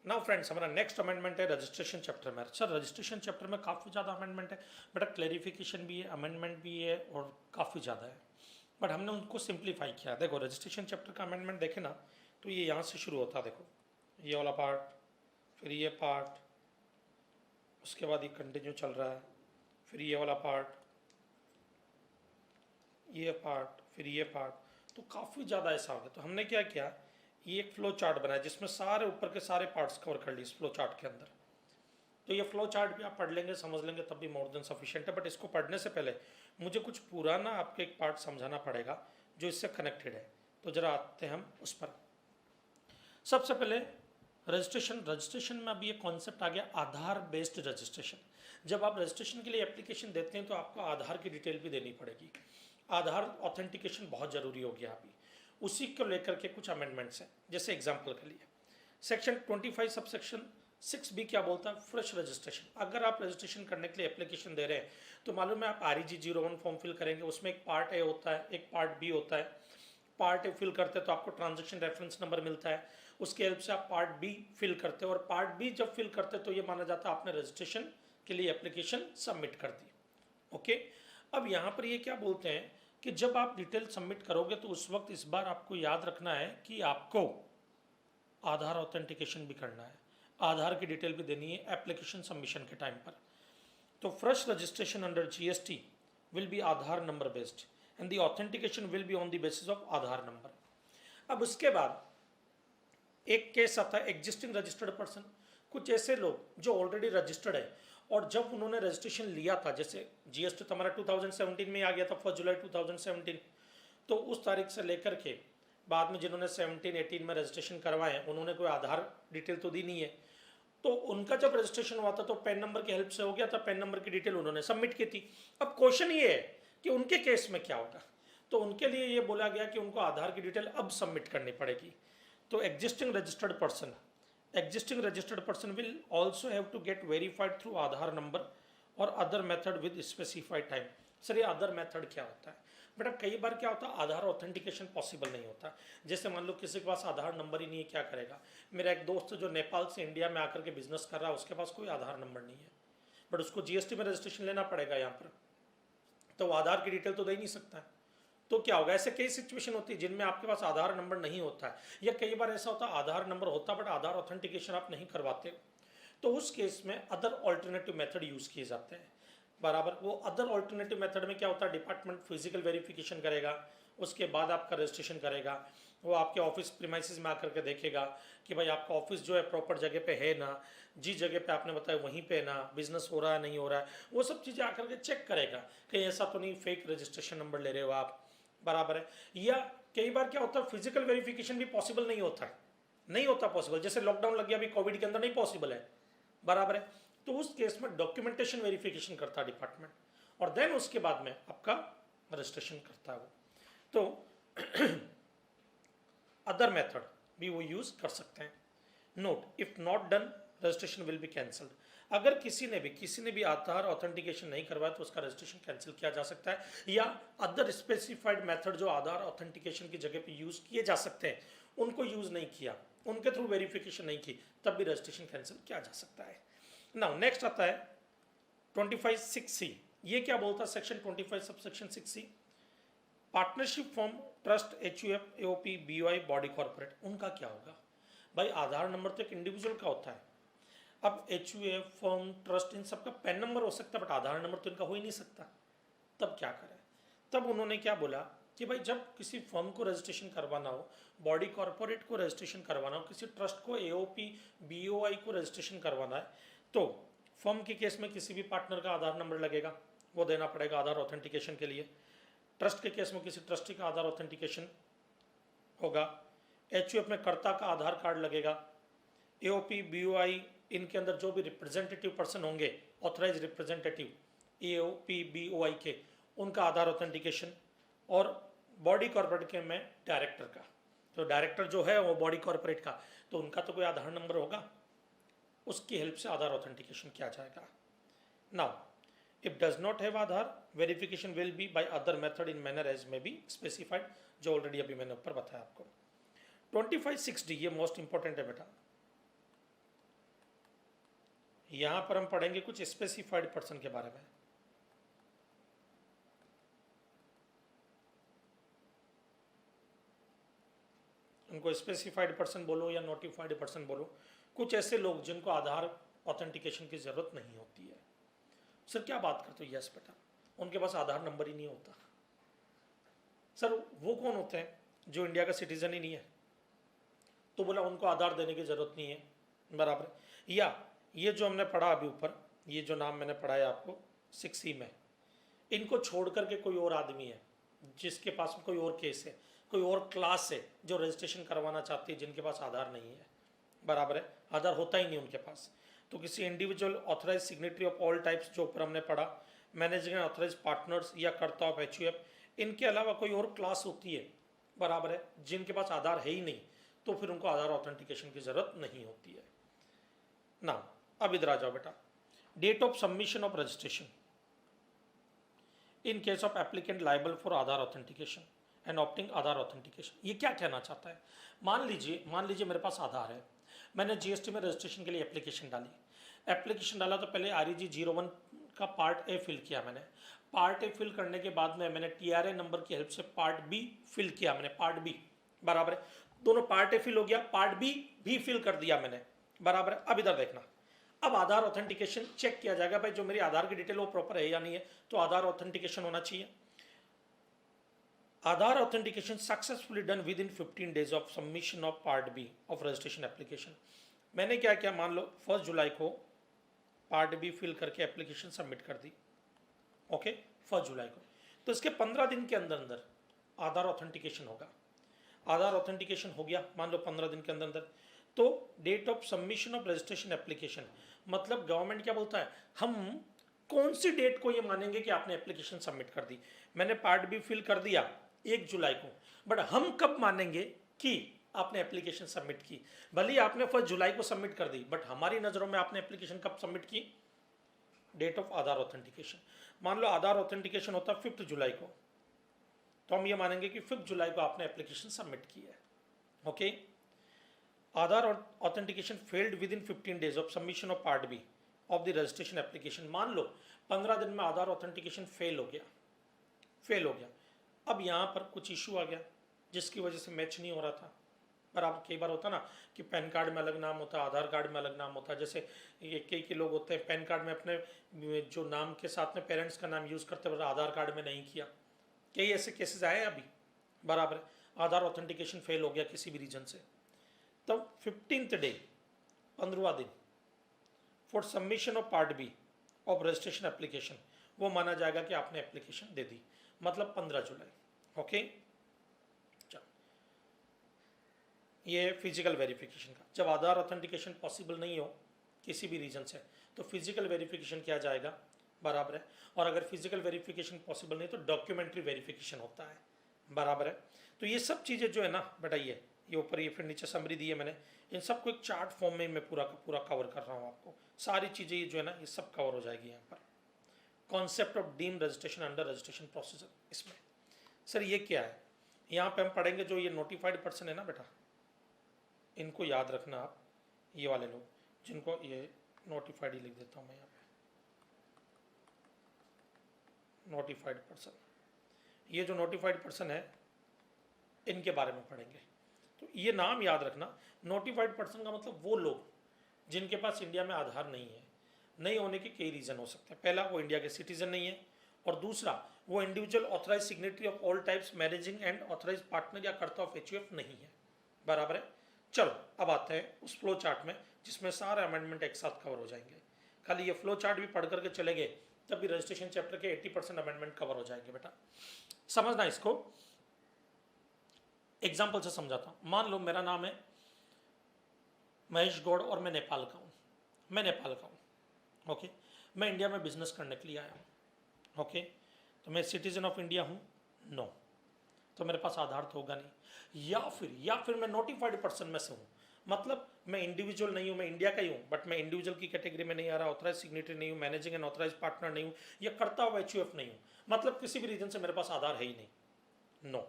नाउ फ्रेंड्स, हमारा नेक्स्ट अमेंडमेंट है रजिस्ट्रेशन चैप्टर में। सर रजिस्ट्रेशन चैप्टर में काफ़ी ज़्यादा अमेंडमेंट है बेटा, क्लैरिफिकेशन भी है, अमेंडमेंट भी है और काफ़ी ज़्यादा है, बट हमने उनको सिंप्लीफाई किया। देखो रजिस्ट्रेशन चैप्टर का अमेंडमेंट देखे ना, तो ये यहाँ से शुरू होता है, देखो ये वाला पार्ट, फिर ये पार्ट, उसके बाद ये कंटिन्यू चल रहा है, फिर ये वाला पार्ट, ये पार्ट, फिर ये पार्ट, तो काफ़ी ज़्यादा ऐसा हो गया। तो हमने क्या किया, ये एक फ्लो चार्ट बनाया जिसमें सारे ऊपर के सारे पार्ट्स कवर कर लिए इस फ्लो चार्ट के अंदर। तो ये फ्लो चार्ट भी आप पढ़ लेंगे, समझ लेंगे, तब भी मोर देन सफिशिएंट है, बट इसको पढ़ने से पहले मुझे कुछ पुराना आपको एक पार्ट समझाना पड़ेगा जो इससे कनेक्टेड है। तो जरा आते हैं हम उस पर। सबसे पहले रजिस्ट्रेशन में अभी ये कॉन्सेप्ट आ गया आधार बेस्ड रजिस्ट्रेशन। जब आप रजिस्ट्रेशन के लिए एप्लीकेशन देते हैं तो आपको आधार की डिटेल भी देनी पड़ेगी। आधार ऑथेंटिकेशन बहुत ज़रूरी हो गया अभी, उसी को लेकर के कुछ अमेंडमेंट्स हैं। जैसे एग्जांपल के लिए सेक्शन 25 सब सेक्शन 6B क्या बोलता है, फ्रेश रजिस्ट्रेशन। अगर आप रजिस्ट्रेशन करने के लिए एप्लीकेशन दे रहे हैं तो मालूम है आप REG 01 फॉर्म फिल करेंगे, उसमें एक पार्ट ए होता है, एक पार्ट बी होता है। पार्ट ए फिल करते हैं तो आपको ट्रांजैक्शन रेफरेंस नंबर मिलता है, उसके हेल्प से आप पार्ट बी फिल करते हो, और पार्ट बी जब फिल करते हैं तो ये माना जाता है आपने रजिस्ट्रेशन के लिए एप्लीकेशन सबमिट कर दी। ओके, अब यहाँ पर ये क्या बोलते हैं कि जब आप डिटेल सबमिट करोगे तो उस वक्त इस बार आपको याद रखना है कि आपको आधार ऑथेंटिकेशन भी करना है, आधार की डिटेल भी देनी है एप्लीकेशन सबमिशन के टाइम पर। तो fresh registration under GST will be Aadhaar number based and the authentication will be on the basis of Aadhaar number. अब उसके बाद एक केस आता है एग्जिस्टिंग रजिस्टर्ड पर्सन। कुछ ऐसे लोग जो ऑलरेडी रजिस्टर्ड है और जब उन्होंने रजिस्ट्रेशन लिया था, जैसे GST तो हमारा 2017 में आ गया था 1 जुलाई 2017, तो उस तारीख से लेकर के बाद में जिन्होंने 17-18 में रजिस्ट्रेशन करवाए उन्होंने कोई आधार डिटेल तो दी नहीं है, तो उनका जब रजिस्ट्रेशन हुआ था तो पैन नंबर की हेल्प से हो गया था, पैन नंबर की डिटेल उन्होंने सबमिट की थी। अब क्वेश्चन ये है कि उनके केस में क्या होगा, तो उनके लिए ये बोला गया कि उनको आधार की डिटेल अब सबमिट करनी पड़ेगी। तो existing registered person will also have to get verified through Aadhaar number और other method with specified time. Sir ये अदर मेथड क्या होता है बेटा, कई बार क्या होता है आधार ऑथेंटिकेशन पॉसिबल नहीं होता। जैसे मान लो किसी के पास आधार नंबर ही नहीं है, क्या करेगा। मेरा एक दोस्त जो नेपाल से इंडिया में आकर के बिजनेस कर रहा है, उसके पास कोई आधार नंबर नहीं है, बट उसको GST में रजिस्ट्रेशन लेना पड़ेगा यहाँ पर, तो वो आधार की डिटेल तो दे ही नहीं सकता है। तो क्या होगा, ऐसे कई सिचुएशन होती है जिनमें आपके पास आधार नंबर नहीं होता है, या कई बार ऐसा होता है आधार नंबर होता है बट आधार ऑथेंटिकेशन आप नहीं करवाते, तो उस केस में अदर ऑल्टरनेटिव मेथड यूज़ किए जाते हैं। बराबर, वो अदर ऑल्टरनेटिव मेथड में क्या होता है, डिपार्टमेंट फिजिकल वेरिफिकेशन करेगा, उसके बाद आपका रजिस्ट्रेशन करेगा, वो आपके ऑफिस प्रीमाइसेस में आकर के देखेगा कि भाई आपका ऑफिस जो है प्रॉपर जगह पे है ना, जिस जगह पे आपने बताया वहीं पे ना, बिजनेस हो रहा है नहीं हो रहा है, वो सब चीज़ें आकर के चेक करेगा कहीं ऐसा तो नहीं फेक रजिस्ट्रेशन नंबर ले रहे हो आप। बराबर है, या कई बार क्या होता है फिजिकल वेरिफिकेशन भी पॉसिबल नहीं होता है, नहीं होता पॉसिबल, जैसे लॉकडाउन लग गया अभी कोविड के अंदर नहीं पॉसिबल है। बराबर है, तो उस केस में डॉक्यूमेंटेशन वेरिफिकेशन करता है डिपार्टमेंट, और देन उसके बाद में आपका रजिस्ट्रेशन करता है वो। तो अदर मेथड भी वो यूज कर सकते हैं। Note, if not done registration will be cancelled. अगर किसी ने भी आधार ऑथेंटिकेशन नहीं करवाया तो उसका रजिस्ट्रेशन कैंसिल किया जा सकता है, या अदर स्पेसिफाइड मेथड जो आधार ऑथेंटिकेशन की जगह पे यूज किए जा सकते हैं उनको यूज नहीं किया, उनके थ्रू वेरिफिकेशन नहीं की, तब भी रजिस्ट्रेशन कैंसिल किया जा सकता है। नाउ नेक्स्ट आता है 25(6)(c). ये क्या बोलता है section 25 subsection 6(c)? Partnership form, trust, HUF, AOP, BOI, body corporate, उनका क्या होगा भाई। आधार नंबर तो एक इंडिविजुअल का होता है, अब HUF, फॉर्म, ट्रस्ट, इन सबका पैन नंबर हो सकता है बट आधार नंबर तो इनका हो ही नहीं सकता, तब क्या करें। तब उन्होंने क्या बोला कि भाई जब किसी फर्म को रजिस्ट्रेशन करवाना हो, बॉडी कॉरपोरेट को रजिस्ट्रेशन करवाना हो, किसी ट्रस्ट को एओपी बीओआई को रजिस्ट्रेशन करवाना है, तो फर्म के केस में किसी भी पार्टनर का आधार नंबर लगेगा, वो देना पड़ेगा आधार ऑथेंटिकेशन के लिए। ट्रस्ट के केस में किसी ट्रस्टी का आधार ऑथेंटिकेशन होगा। एचयूएफ में कर्ता का आधार कार्ड लगेगा। एओपी बीओआई इनके अंदर जो भी रिप्रेजेंटेटिव पर्सन होंगे, ऑथराइज रिप्रेजेंटेटिव एओपी बीओआई के, उनका आधार ऑथेंटिकेशन। और बॉडी कॉर्पोरेट के में डायरेक्टर का, तो डायरेक्टर जो है वो बॉडी कॉर्पोरेट का, तो उनका तो कोई आधार नंबर होगा, उसकी हेल्प से आधार ऑथेंटिकेशन किया जाएगा। Now if does not have Aadhaar, verification will be by other method in manner as may be specified, जो ऑलरेडी अभी मैंने ऊपर बताया आपको। 25(6)D ये मोस्ट इंपॉर्टेंट है बेटा। यहां पर हम पढ़ेंगे कुछ स्पेसिफाइड पर्सन के बारे में। उनको स्पेसिफाइड पर्सन बोलो या नोटिफाइड पर्सन बोलो, कुछ ऐसे लोग जिनको आधार ऑथेंटिकेशन की ज़रूरत नहीं होती है। सर क्या बात करते हो? यस बेटा, उनके पास आधार नंबर ही नहीं होता। सर वो कौन होते हैं जो इंडिया का सिटीजन ही नहीं है? तो बोला उनको आधार देने की ज़रूरत नहीं है, बराबर। या ये जो हमने पढ़ा अभी ऊपर, ये जो नाम मैंने पढ़ाया आपको 6C में, इनको छोड़ करके कोई और आदमी है जिसके पास कोई और केस है, कोई और क्लास है जो रजिस्ट्रेशन करवाना चाहती है, जिनके पास आधार नहीं है, बराबर है, आधार होता ही नहीं उनके पास। तो किसी individual authorise signatory of all types जो ऊपर हमने पढ़ा, मैनेजिंग एंड ऑथराइज पार्टनर्स या कर्ता ऑफ एचयूएफ, इनके अलावा कोई और क्लास होती है, बराबर है, जिनके पास आधार है ही नहीं, तो फिर उनको आधार ऑथेंटिकेशन की ज़रूरत नहीं होती है ना। अब इधर आ जाओ बेटा, date of submission of registration in case of applicant liable for Aadhaar authentication and opting Aadhaar authentication. ये क्या कहना चाहता है? मान लीजिए मेरे पास आधार है, मैंने जीएसटी में रजिस्ट्रेशन के लिए एप्लीकेशन डाली, एप्लीकेशन डाला तो पहले REG 01 का पार्ट ए फिल किया मैंने, पार्ट ए फिल करने के बाद में मैंने TRA नंबर की हेल्प से पार्ट बी फिल किया मैंने, पार्ट बी, बराबर है, दोनों पार्ट ए फिल हो गया, पार्ट बी भी फिल कर दिया मैंने, बराबर है। अब इधर देखना, अब आधार ऑथेंटिकेशन चेक किया जाएगा, भाई जो मेरी आधार की डिटेल वो प्रॉपर है या नहीं है, तो आधार ऑथेंटिकेशन होना चाहिए। Aadhaar authentication successfully done within 15 days of submission of part B of registration application. मैंने क्या किया, मान लो 1 जुलाई को पार्ट बी फिल करके एप्लीकेशन सबमिट कर दी, ओके, 1 जुलाई को, तो इसके 15 दिन के अंदर अंदर आधार ऑथेंटिकेशन होगा। आधार ऑथेंटिकेशन हो गया मान लो 15 दिन के अंदर अंदर, तो date of submission of registration application, मतलब गवर्नमेंट क्या बोलता है, हम कौन सी डेट को ये मानेंगे कि आपने एप्लीकेशन सबमिट कर दी। मैंने पार्ट बी फिल कर दिया 1 जुलाई को, बट हम कब मानेंगे कि आपने एप्लीकेशन सबमिट की? भले ही आपने 1 जुलाई को सबमिट कर दी, बट हमारी नज़रों में आपने एप्लीकेशन कब सबमिट की? Date of Aadhaar authentication. मान लो आधार ऑथेंटिकेशन होता है 5 जुलाई को, तो हम ये मानेंगे कि 5 जुलाई को आपने एप्लीकेशन सबमिट की है, okay. Aadhaar authentication failed within 15 days of submission of part B of the registration application. मान लो 15 दिन में आधार ऑथेंटिकेशन फेल हो गया। अब यहाँ पर कुछ इशू आ गया जिसकी वजह से मैच नहीं हो रहा था, बराबर। कई बार होता ना कि पैन कार्ड में अलग नाम होता है, आधार कार्ड में अलग नाम होता है। जैसे ये कई लोग होते हैं पैन कार्ड में अपने जो नाम के साथ में पेरेंट्स का नाम यूज़ करते हुए आधार कार्ड में नहीं किया, कई ऐसे केसेस आए अभी, बराबर। आधार ऑथेंटिकेशन फेल हो गया किसी भी रीजन से, तब 15th डे 15वां दिन for submission of part B of registration application, वो माना जाएगा कि आपने एप्लीकेशन दे दी, मतलब 15 जुलाई, ओके। चलो, ये फिजिकल वेरिफिकेशन का। जब आधार ऑथेंटिकेशन पॉसिबल नहीं हो किसी भी रीजन से, तो फिजिकल वेरिफिकेशन किया जाएगा, बराबर है। और अगर फिजिकल वेरिफिकेशन पॉसिबल नहीं तो डॉक्यूमेंट्री वेरिफिकेशन होता है, बराबर है। तो ये सब चीज़ें जो है ना बेटा, ये ऊपर ये फिर नीचे समरी दी है मैंने, इन सबको एक चार्ट फॉर्म में मैं पूरा का पूरा कवर कर रहा हूँ आपको। सारी चीज़ें ये जो है ना ये सब कवर हो जाएगी यहाँ पर। Concept of deem registration under registration procedure, इसमें सर ये क्या है, यहाँ पे हम पढ़ेंगे जो ये नोटिफाइड पर्सन है ना बेटा, इनको याद रखना आप, ये वाले लोग जिनको ये नोटिफाइड ही लिख देता हूँ मैं यहाँ पे, नोटिफाइड पर्सन। ये जो नोटिफाइड पर्सन है इनके बारे में पढ़ेंगे, तो ये नाम याद रखना। नोटिफाइड पर्सन का मतलब वो लोग जिनके पास इंडिया में आधार नहीं है। नहीं होने के कई रीज़न हो सकते हैं। पहला, वो इंडिया के सिटीज़न नहीं है, और दूसरा वो individual authorise signatory of all types managing and authorise partner या कर्ता ऑफ एचयूएफ नहीं है। बराबर है। चलो अब आते हैं उस फ्लो चार्ट में जिसमें सारे अमेंडमेंट एक साथ कवर हो जाएंगे। खाली ये फ्लो चार्ट भी पढ़ करके चले गए तब भी रजिस्ट्रेशन चैप्टर के 80% अमेंडमेंट कवर हो जाएंगे। बेटा समझना इसको, एग्जाम्पल से समझाता हूं। मान लो मेरा नाम है महेश गौड़ और मैं नेपाल का हूं। ओके, मैं इंडिया में बिजनेस करने के लिए आया हूं। ओके, तो मैं सिटीजन ऑफ इंडिया हूं? नो, तो मेरे पास आधार तो होगा नहीं। या फिर मैं नोटिफाइड पर्सन में से हूं, मतलब मैं इंडिविजुअल नहीं हूं, मैं इंडिया का ही हूं बट मैं इंडिविजुअल की कैटेगरी में नहीं आ रहा, ऑथराइज सिग्नेटरी नहीं हूं, मैनेजिंग एंड ऑथराइज पार्टनर नहीं हूं, या कर्ता हुआ एचयूएफ नहीं हूं, मतलब किसी भी रीजन से मेरे पास आधार है ही नहीं। नो,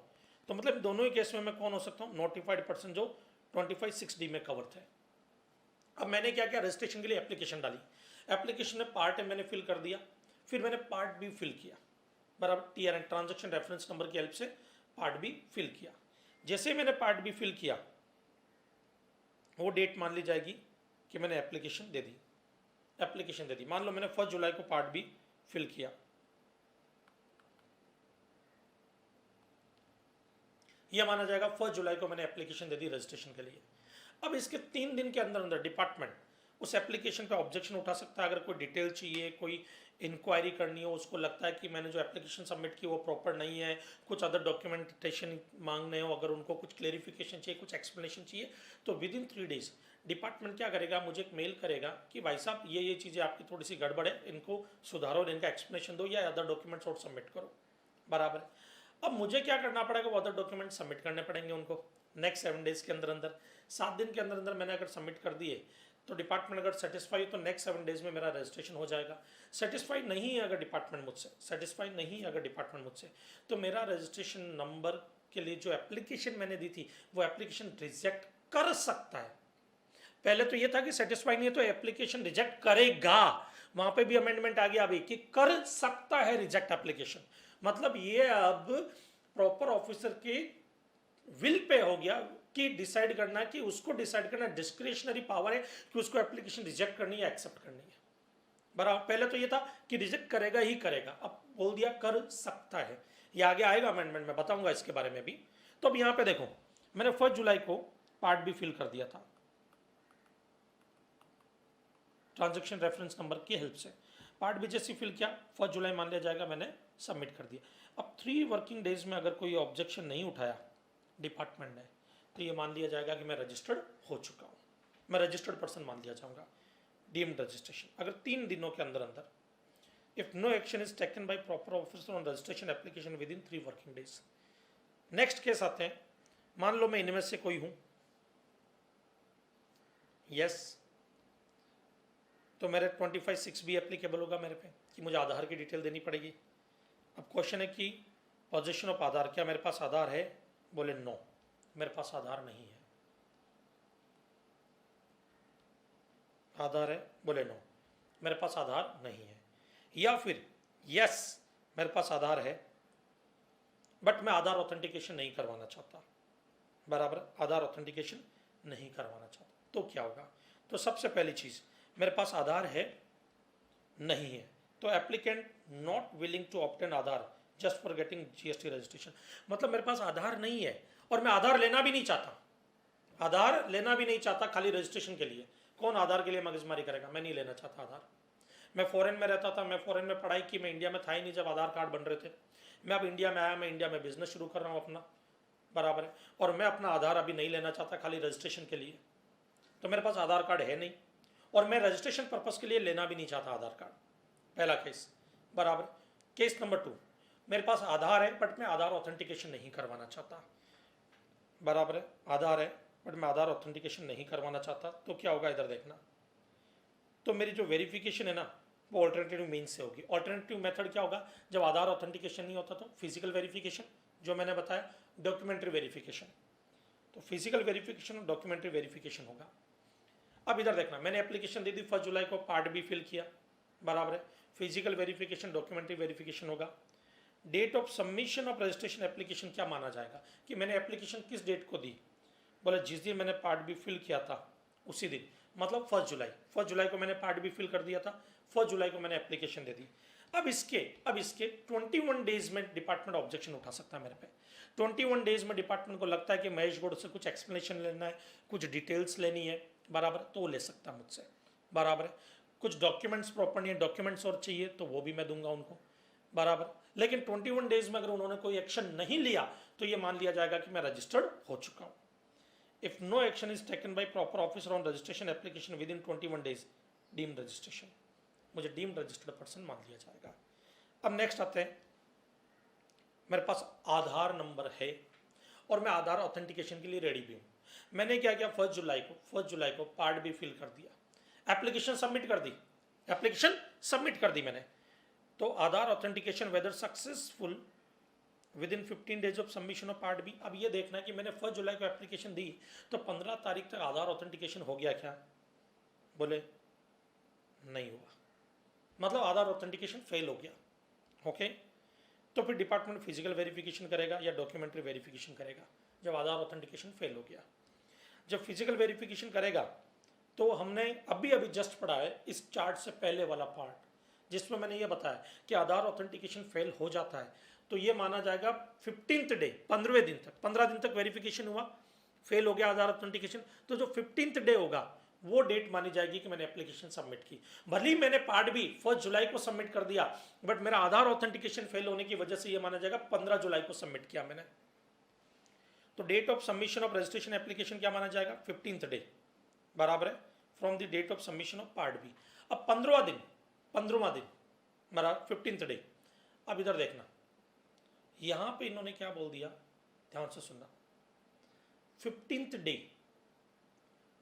तो मतलब दोनों ही केस में मैं कौन हो सकता हूं? नोटिफाइड पर्सन जो 25(6)D में कवर थे। अब मैंने क्या किया? रजिस्ट्रेशन के लिए एप्लीकेशन डाली। एप्लीकेशन में पार्ट ए मैंने फिल कर दिया, फिर मैंने पार्ट बी फिल किया। बराबर, टीआरएन ट्रांजैक्शन रेफरेंस नंबर की हेल्प से पार्ट बी फिल किया। जैसे मैंने पार्ट बी फिल किया वो डेट मान ली जाएगी कि मैंने एप्लीकेशन दे दी। मान लो मैंने 1 जुलाई को पार्ट बी फिल किया, यह माना जाएगा 1 जुलाई को मैंने एप्लीकेशन दे दी रजिस्ट्रेशन के लिए। अब इसके 3 दिन के अंदर अंदर डिपार्टमेंट उस एप्लीकेशन पे ऑब्जेक्शन उठा सकता है। अगर कोई डिटेल चाहिए, कोई इंक्वायरी करनी हो, उसको लगता है कि मैंने जो एप्लीकेशन सबमिट की वो प्रॉपर नहीं है, कुछ अदर डॉक्यूमेंटेशन मांगने हो, अगर उनको कुछ क्लेरिफिकेशन चाहिए, कुछ एक्सप्लेनेशन चाहिए, तो विद इन 3 डेज डिपार्टमेंट क्या करेगा? मुझे एक मेल करेगा कि भाई साहब ये चीज़ें आपकी थोड़ी सी गड़बड़ है, इनको सुधारो, इनका एक्सप्लेनेशन दो या अदर डॉक्यूमेंट्स और सबमिट करो। बराबर। अब मुझे क्या करना पड़ेगा? वो अदर डॉक्यूमेंट सबमिट करने पड़ेंगे उनको नेक्स्ट 7 डेज के अंदर अंदर। 7 दिन के अंदर अंदर मैंने अगर सबमिट कर दिए तो डिपार्टमेंट अगर सेटिस्फाई हो तो नेक्स्ट 7 डेज में मेरा रजिस्ट्रेशन हो जाएगा। सेटिस्फाई नहीं है अगर डिपार्टमेंट मुझसे तो मेरा रजिस्ट्रेशन नंबर के लिए जो एप्लीकेशन मैंने दी थी वो एप्लीकेशन रिजेक्ट कर सकता है। पहले तो ये था कि सेटिस्फाई नहीं है तो एप्लीकेशन रिजेक्ट करेगा, वहां पे भी अमेंडमेंट आ गया अभी कि कर सकता है रिजेक्ट एप्लीकेशन। मतलब ये अब प्रॉपर ऑफिसर के विल पे हो गया कि डिसाइड करना, कि उसको डिसाइड करना, डिस्क्रिशनरी पावर है कि उसको एप्लीकेशन रिजेक्ट करनी है या एक्सेप्ट करनी है। बराबर, पहले तो ये था कि रिजेक्ट करेगा ही करेगा, अब बोल दिया कर सकता है। ये आगे आएगा अमेंडमेंट में, बताऊंगा इसके बारे में भी। तो अब यहां पे देखो, मैंने 1 जुलाई को पार्ट बी फिल कर दिया था ट्रांजैक्शन रेफरेंस नंबर की हेल्प से। पार्ट बी जैसे फिल किया, 1 जुलाई मान लिया जाएगा मैंने सबमिट कर दिया। अब 3 वर्किंग डेज में अगर कोई ऑब्जेक्शन नहीं उठाया डिपार्टमेंट ने तो ये मान लिया जाएगा कि मैं रजिस्टर्ड हो चुका हूँ, मैं रजिस्टर्ड पर्सन मान लिया जाऊँगा, डीम्ड रजिस्ट्रेशन। अगर 3 दिनों के अंदर अंदर if no action is taken by proper officer on registration application within 3 working days. Next case आते हैं, मान लो मैं इनमें से कोई हूँ, यस, तो मेरे 25(6) भी एप्लीकेबल होगा मेरे पे कि मुझे आधार की डिटेल देनी पड़ेगी। अब क्वेश्चन है कि पोजीशन ऑफ आधार, क्या मेरे पास आधार है? बोले नो, मेरे पास आधार नहीं है। आधार है? बोले नो, मेरे पास आधार नहीं है। या फिर यस, मेरे पास आधार है बट मैं आधार ऑथेंटिकेशन नहीं करवाना चाहता। बराबर, आधार ऑथेंटिकेशन नहीं करवाना चाहता तो क्या होगा? तो सबसे पहली चीज, मेरे पास आधार है नहीं है तो applicant not willing to obtain Aadhaar just for getting GST registration. मतलब मेरे पास आधार नहीं है और मैं आधार लेना भी नहीं चाहता, खाली रजिस्ट्रेशन के लिए। कौन आधार के लिए मगजमारी करेगा? मैं नहीं लेना चाहता आधार। मैं फॉरेन में रहता था, मैं फॉरेन में पढ़ाई की, मैं इंडिया में था ही नहीं जब आधार कार्ड बन रहे थे। मैं अब इंडिया में आया, मैं इंडिया में बिजनेस शुरू कर रहा हूँ अपना। बराबर है, और मैं अपना आधार अभी नहीं लेना चाहता, खाली रजिस्ट्रेशन के लिए। तो मेरे पास आधार कार्ड है नहीं और मैं रजिस्ट्रेशन पर्पस के लिए लेना भी नहीं चाहता आधार कार्ड। पहला केस। बराबर। केस नंबर 2, मेरे पास आधार है बट मैं आधार ऑथेंटिकेशन नहीं करवाना चाहता। बराबर है, आधार है बट मैं आधार ऑथेंटिकेशन नहीं करवाना चाहता तो क्या होगा? इधर देखना, तो मेरी जो वेरिफिकेशन है ना वो ऑल्टरनेटिव मीन्स से होगी। ऑल्टरनेटिव मेथड क्या होगा? जब आधार ऑथेंटिकेशन नहीं होता तो फिजिकल वेरिफिकेशन, जो मैंने बताया, डॉक्यूमेंट्री वेरिफिकेशन। तो फिजिकल वेरिफिकेशन और डॉक्यूमेंट्री वेरिफिकेशन होगा। अब इधर देखना, मैंने एप्लीकेशन दे दी 1 जुलाई को, पार्ट बी फिल किया। बराबर है, फिजिकल वेरिफिकेशन, डॉक्यूमेंट्री वेरिफिकेशन होगा। Date of submission of registration application क्या माना जाएगा कि मैंने एप्लीकेशन किस डेट को दी? बोले जिस दिन मैंने पार्ट बी फिल किया था उसी दिन, मतलब 1 जुलाई को मैंने पार्ट बी फिल कर दिया था, 1 जुलाई को मैंने एप्लीकेशन दे दी। अब इसके 21 डेज में डिपार्टमेंट ऑब्जेक्शन उठा सकता है मेरे पे। 21 डेज में डिपार्टमेंट को लगता है कि महेश गौड़ से कुछ एक्सप्लेनेशन लेना है, कुछ डिटेल्स लेनी है, बराबर, तो वो ले सकता है मुझसे, बराबर है। कुछ डॉक्यूमेंट्स प्रॉपर नहीं है, डॉक्यूमेंट्स और चाहिए तो वो भी मैं दूंगा उनको, बराबर। लेकिन 21 डेज में अगर उन्होंने कोई एक्शन नहीं लिया तो ये मान लिया जाएगा कि मैं रजिस्टर्ड हो चुका हूँ। If no action is taken by proper officer on registration application within 21 days, deemed registration, मुझे डीम्ड रजिस्टर्ड पर्सन मान लिया जाएगा। अब नेक्स्ट आते हैं, मेरे पास आधार नंबर है और मैं आधार ऑथेंटिकेशन के लिए रेडी भी हूँ। मैंने क्या किया, 1 जुलाई को पार्ट भी फिल कर दिया, एप्लीकेशन सबमिट कर दी मैंने। तो Aadhaar authentication whether successful within 15 days of submission of part B. अब ये देखना है कि मैंने 1 जुलाई को एप्लीकेशन दी तो 15 तारीख तक आधार ऑथेंटिकेशन हो गया क्या? बोले नहीं हुआ, मतलब आधार ऑथेंटिकेशन फेल हो गया। ओके, तो फिर डिपार्टमेंट फिजिकल वेरिफिकेशन करेगा या डॉक्यूमेंट्री वेरिफिकेशन करेगा जब आधार ऑथेंटिकेशन फेल हो गया। जब फिजिकल वेरिफिकेशन करेगा तो हमने अभी जस्ट पढ़ा है इस चार्ट से पहले वाला पार्ट, जिसमें मैंने ये बताया कि आधार ऑथेंटिकेशन फेल हो जाता है तो ये माना जाएगा 15th डे, 15 दिन तक वेरिफिकेशन हुआ, फेल हो गया आधार ऑथेंटिकेशन, तो जो 15th डे होगा वो डेट मानी जाएगी कि मैंने एप्लीकेशन सबमिट की। भले ही मैंने पार्ट भी 1 जुलाई को सबमिट कर दिया, बट मेरा आधार ऑथेंटिकेशन फेल होने की वजह से ये माना जाएगा 15 जुलाई को सबमिट किया मैंने। तो date of submission of registration application क्या माना जाएगा? 15th डे, बराबर है, from the date of submission of part B. अब 15वां दिन बराबर 15th डे। अब इधर देखना, यहां पे इन्होंने क्या बोल दिया, ध्यान से सुनना, 15th डे।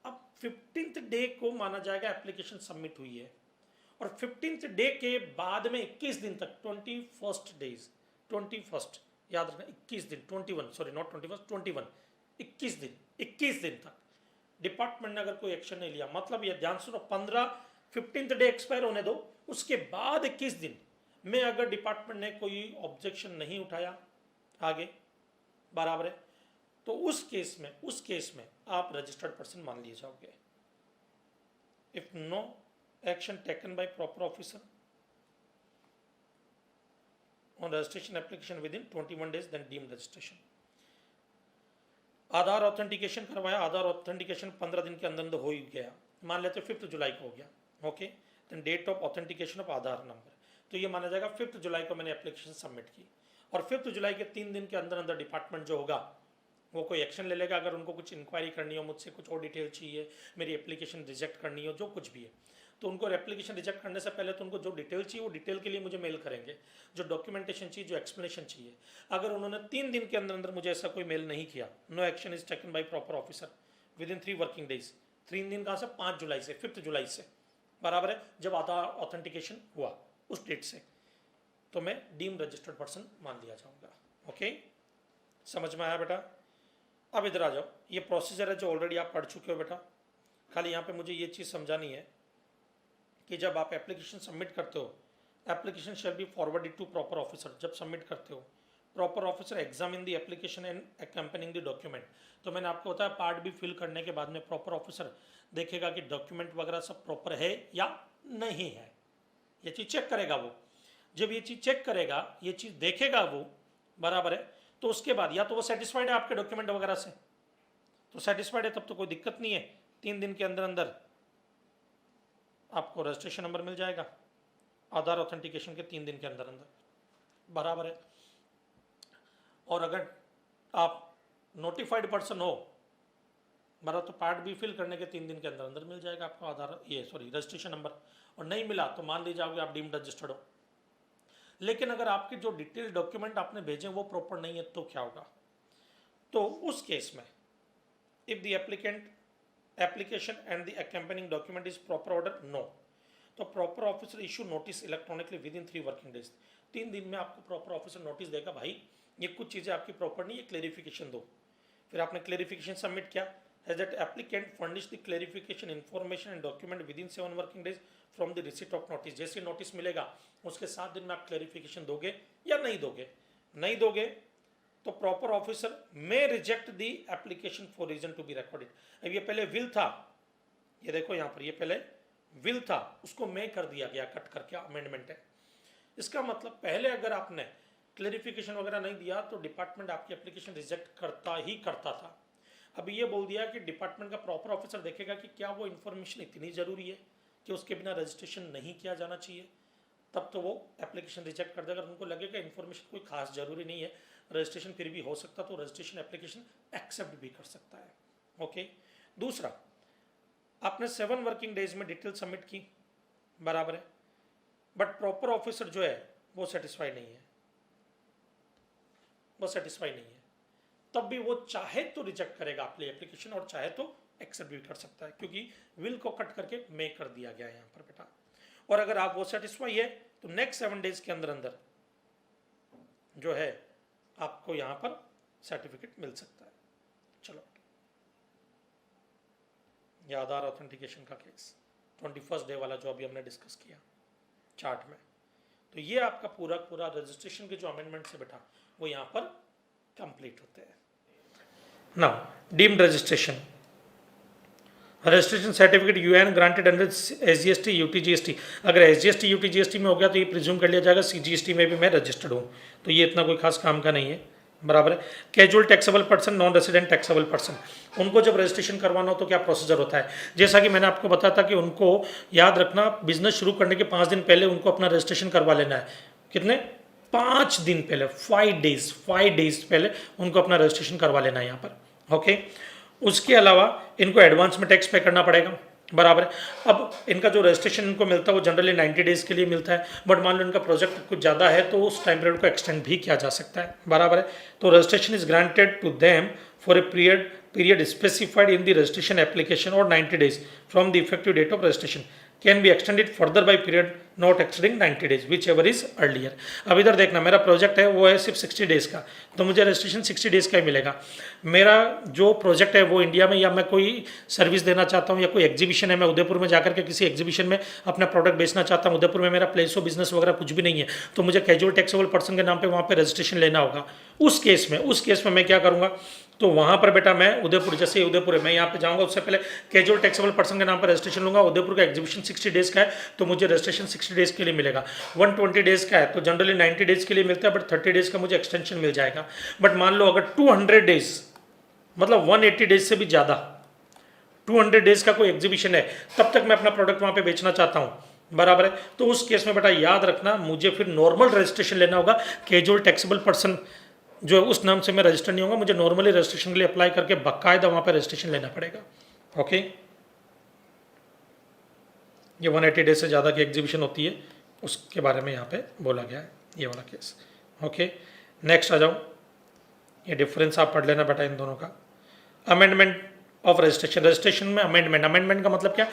अब 15th डे को माना जाएगा एप्लीकेशन सबमिट हुई है, और 15th डे के बाद में 21 दिन तक, 21 याद रखना, 21 दिन, 21 सॉरी नॉट 21 21 दिन तक डिपार्टमेंट ने अगर कोई एक्शन नहीं लिया, मतलब ये ध्यान सुनो, 15th डे एक्सपायर होने दो, उसके बाद 21 दिन में अगर डिपार्टमेंट ने कोई ऑब्जेक्शन नहीं उठाया आगे, बराबर है, तो उस केस में आप रजिस्टर्ड पर्सन मान लिए जाओगे। If no action taken by proper officer on registration application within 21 days then deemed registration. Aadhaar authentication करवाया, आधार ऑथेंटिकेशन 15 दिन के अंदर हो ही गया, मान लेते 5 जुलाई को हो गया। Okay, then date of authentication of Aadhaar number, तो ये माना जाएगा 5 जुलाई को मैंने एप्लीकेशन सबमिट की, और 5 जुलाई के 3 दिन के अंदर डिपार्टमेंट जो होगा वो कोई एक्शन ले लेगा। अगर उनको कुछ इंक्वायरी करनी हो, मुझसे कुछ और डिटेल चाहिए, मेरी एप्लीकेशन रिजेक्ट करनी हो, जो कुछ भी है, तो उनको एप्लीकेशन रिजेक्ट करने से पहले तो उनको जो डिटेल चाहिए वो डिटेल के लिए मुझे मेल करेंगे, जो डॉक्यूमेंटेशन चाहिए, जो एक्सप्लेनेशन चाहिए। अगर उन्होंने 3 दिन के अंदर मुझे ऐसा कोई मेल नहीं किया, no action is taken by proper officer within 3 working days, 3 दिन कहाँ से, 5 जुलाई से, 5 जुलाई से, बराबर है, जब आधार ऑथेंटिकेशन हुआ उस डेट से, तो मैं डीम्ड रजिस्टर्ड पर्सन मान लिया जाऊंगा। ओके, समझ में आया बेटा? अब इधर आ जाओ, ये प्रोसीजर है जो ऑलरेडी आप पढ़ चुके हो बेटा। खाली यहाँ पे मुझे ये चीज़ समझानी है कि जब आप एप्लीकेशन सबमिट करते हो, application shall be forwarded to proper officer. जब सबमिट करते हो, proper officer examine the application and accompanying the document. तो मैंने आपको बताया पार्ट भी फिल करने के बाद में प्रॉपर ऑफिसर देखेगा कि डॉक्यूमेंट वगैरह सब प्रॉपर है या नहीं है, ये चीज़ चेक करेगा वो। जब ये चीज़ चेक करेगा, ये चीज़ देखेगा वो, बराबर है, तो उसके बाद या तो वो सेटिस्फाइड है आपके डॉक्यूमेंट वगैरह से, तो सेटिस्फाइड है तब तो कोई दिक्कत नहीं है, 3 दिन के अंदर आपको रजिस्ट्रेशन नंबर मिल जाएगा, आधार ऑथेंटिकेशन के 3 दिन के अंदर, बराबर है। और अगर आप नोटिफाइड पर्सन हो, बराबर, तो पार्ट भी फिल करने के 3 दिन के अंदर मिल जाएगा आपको आधार रजिस्ट्रेशन नंबर, और नहीं मिला तो मान ली जाओगे आप डीम्ड रजिस्टर्ड हो। लेकिन अगर आपके जो डिटेल डॉक्यूमेंट आपने भेजे वो प्रॉपर नहीं है तो क्या होगा? तो उस केस में if the application and the accompanying document is proper order, no, तो proper officer issue notice electronically within 3 working days. 3 दिन में आपको प्रॉपर ऑफिसर नोटिस देगा, भाई ये कुछ चीज़ें आपकी प्रॉपर नहीं है, क्लेरिफिकेशन दो। फिर आपने क्लेरिफिकेशन सबमिट किया, has that applicant furnished the clarification information and document within 7 working days from the receipt of notice। जैसे नोटिस मिलेगा उसके 7 दिन में आप क्लेरिफिकेशन दोगे या नहीं दोगे? नहीं दोगे तो proper officer may reject the application for reason to be recorded. अब ये पहले विल था, ये देखो यहाँ पर, ये पहले विल था, उसको मे कर दिया गया, कट करके अमेंडमेंट है। इसका मतलब पहले अगर आपने क्लेरिफिकेशन वगैरह नहीं दिया तो डिपार्टमेंट आपकी एप्लीकेशन रिजेक्ट करता था। अभी ये बोल दिया कि डिपार्टमेंट का प्रॉपर ऑफिसर देखेगा कि क्या वो इन्फॉर्मेशन इतनी ज़रूरी है कि उसके बिना रजिस्ट्रेशन नहीं किया जाना चाहिए, तब तो वो एप्लीकेशन रिजेक्ट कर देगा। अगर उनको लगेगा इन्फॉर्मेशन कोई खास ज़रूरी नहीं है, रजिस्ट्रेशन फिर भी हो सकता, तो रजिस्ट्रेशन एप्लीकेशन एक्सेप्ट भी कर सकता है। ओके। दूसरा, आपने 7 वर्किंग डेज में डिटेल सबमिट की, बराबर है, बट प्रॉपर ऑफिसर जो है वो सेटिस्फाई नहीं है, तब भी वो चाहे तो रिजेक्ट करेगा आपकी एप्लीकेशन और चाहे तो एक्सेप्ट भी कर सकता है, क्योंकि विल को कट करके मे कर दिया गया है यहाँ पर बेटा। और अगर आप वो सेटिस्फाई है तो नेक्स्ट 7 डेज के अंदर जो है आपको यहाँ पर सर्टिफिकेट मिल सकता है। चलो, ये आधार ऑथेंटिकेशन का केस 21st डे वाला जो अभी हमने डिस्कस किया चार्ट में, तो ये आपका पूरा रजिस्ट्रेशन के जो अमेंडमेंट्स है बेटा वो यहाँ पर कंप्लीट होते हैं। Now deemed registration certificate UN granted under SGST UTGST. अगर एसजीएसटी यूटीजीएसटी में हो गया तो ये प्रिज्यूम कर लिया जाएगा सीजीएसटी में भी मैं रजिस्टर्ड हूँ, तो ये इतना कोई खास काम का नहीं है, बराबर है। Casual taxable person, non resident taxable person, उनको जब रजिस्ट्रेशन करवाना हो तो क्या प्रोसीजर होता है। जैसा कि मैंने आपको बताया था कि उनको याद रखना, बिजनेस शुरू करने के 5 दिन पहले उनको अपना रजिस्ट्रेशन करवा लेना है। कितने? 5 दिन पहले, 5 डेज पहले उनको अपना रजिस्ट्रेशन करवा लेना है यहाँ पर। ओके। उसके अलावा इनको एडवांस में टैक्स पे करना पड़ेगा, बराबर है। अब इनका जो रजिस्ट्रेशन इनको मिलता है वो जनरली 90 डेज के लिए मिलता है, बट मान लो इनका प्रोजेक्ट कुछ ज़्यादा है तो उस टाइम पीरियड को एक्सटेंड भी किया जा सकता है, बराबर है। तो registration is granted to them for a period specified in the registration application और 90 days from the effective date of registration can be extended further by period not extending 90 days whichever is earlier. अब इधर देखना, मेरा project है वो है सिर्फ 60 days का, तो मुझे रजिस्ट्रेशन 60 डेज का ही मिलेगा। मेरा जो प्रोजेक्ट है वो इंडिया में, या मैं कोई सर्विस देना चाहता हूँ या कोई एग्जीबिशन है, मैं उदयपुर में जाकर के किसी एग्जीबिशन में अपना प्रोडक्ट बेचना चाहता हूँ, उदयपुर में मेरा प्लेस ऑफ बिजनेस वगैरह कुछ भी नहीं है, तो मुझे कैजुअल टैक्सेबल पर्सन के नाम पर वहाँ पर रजिस्ट्रेशन लेना होगा। उस केस में मैं क्या करूँगा, तो वहाँ पर बेटा मैं उदयपुर, जैसे उदयपुर है, मैं यहाँ पे जाऊँगा, उससे पहले कैजुअल टैक्सेबल पर्सन के नाम पर रजिस्ट्रेशन लूँगा। उदयपुर का एग्जीबिशन 60 डेज का है तो मुझे रजिस्ट्रेशन 60 डेज के लिए मिलेगा। 120 डेज का है तो जनरली 90 डेज के लिए मिलता है, बट 30 डेज का मुझे एक्सटेंशन मिल जाएगा। बट मान लो अगर 200 डेज, मतलब 180 डेज से भी ज़्यादा, 200 डेज का कोई एग्जीबिशन है, तब तक मैं अपना प्रोडक्ट वहाँ पर बेचना चाहता हूँ, बराबर है। तो उस केस में बेटा याद रखना, मुझे फिर नॉर्मल रजिस्ट्रेशन लेना होगा। कैजुअल टैक्सेबल पर्सन जो उस नाम से मैं रजिस्टर नहीं होगा, मुझे नॉर्मली रजिस्ट्रेशन के लिए अप्लाई करके बाकायदा वहाँ पर रजिस्ट्रेशन लेना पड़ेगा। ओके। ये 180 डेज से ज़्यादा की एग्जीबिशन होती है, उसके बारे में यहाँ पे बोला गया है, ये वाला केस। ओके, नेक्स्ट आ जाओ, ये डिफरेंस आप पढ़ लेना बेटा इन दोनों का। अमेंडमेंट ऑफ रजिस्ट्रेशन में अमेंडमेंट का मतलब क्या,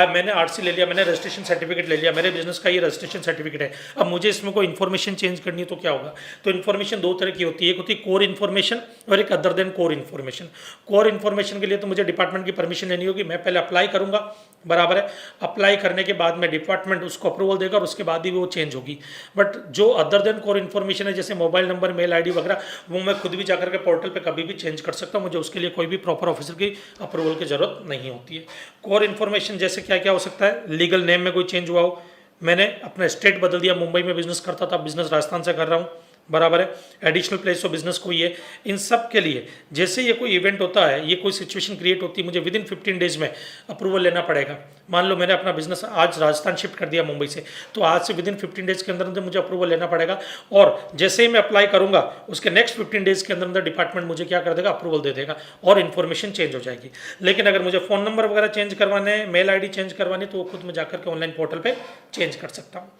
मैंने आरसी ले लिया, मैंने रजिस्ट्रेशन सर्टिफिकेट ले लिया, मेरे बिजनेस का ये रजिस्ट्रेशन सर्टिफिकेट है। अब मुझे इसमें कोई इन्फॉर्मेशन चेंज करनी है तो क्या होगा, तो इन्फॉर्मेशन 2 तरह की होती है, एक होती है कोर इन्फॉर्मेशन और एक other than core information. Core information के लिए तो मुझे डिपार्टमेंट की परमिशन लेनी होगी, मैं पहले अप्लाई करूंगा, बराबर है। अप्लाई करने के बाद में डिपार्टमेंट उसको अप्रूवल देगा और उसके बाद ही वो चेंज होगी। बट जो अदर देन कोर इन्फॉर्मेशन है, जैसे मोबाइल नंबर, मेल आईडी वगैरह, वो मैं खुद भी जाकर के पोर्टल पे कभी भी चेंज कर सकता हूँ, मुझे उसके लिए कोई भी प्रॉपर ऑफिसर की अप्रूवल की जरूरत नहीं होती है। कोर इन्फॉर्मेशन जैसे क्या क्या हो सकता है, लीगल नेम में कोई चेंज हुआ हो, मैंने अपना स्टेट बदल दिया, मुंबई में बिजनेस करता था, बिजनेस राजस्थान से कर रहा हूँ, बराबर है। एडिशनल प्लेस ऑफ बिजनेस कोई है, इन सब के लिए जैसे ये कोई इवेंट होता है, ये कोई सिचुएशन क्रिएट होती है, मुझे विद इन 15 डेज में अप्रूवल लेना पड़ेगा। मान लो मैंने अपना बिजनेस आज राजस्थान शिफ्ट कर दिया मुंबई से, तो आज से विद इन 15 डेज के अंदर अंदर मुझे अप्रूवल लेना पड़ेगा, और जैसे ही मैं अप्लाई करूंगा उसके नेक्स्ट 15 डेज के अंदर अंदर डिपार्टमेंट मुझे क्या कर देगा, अप्रूवल दे देगा और इन्फॉर्मेशन चेंज हो जाएगी। लेकिन अगर मुझे फ़ोन नंबर वगैरह चेंज करवाने, मेल आई डी चेंज करवानी, तो वो खुद में जाकर के ऑनलाइन पोर्टल पर चेंज कर सकता हूँ।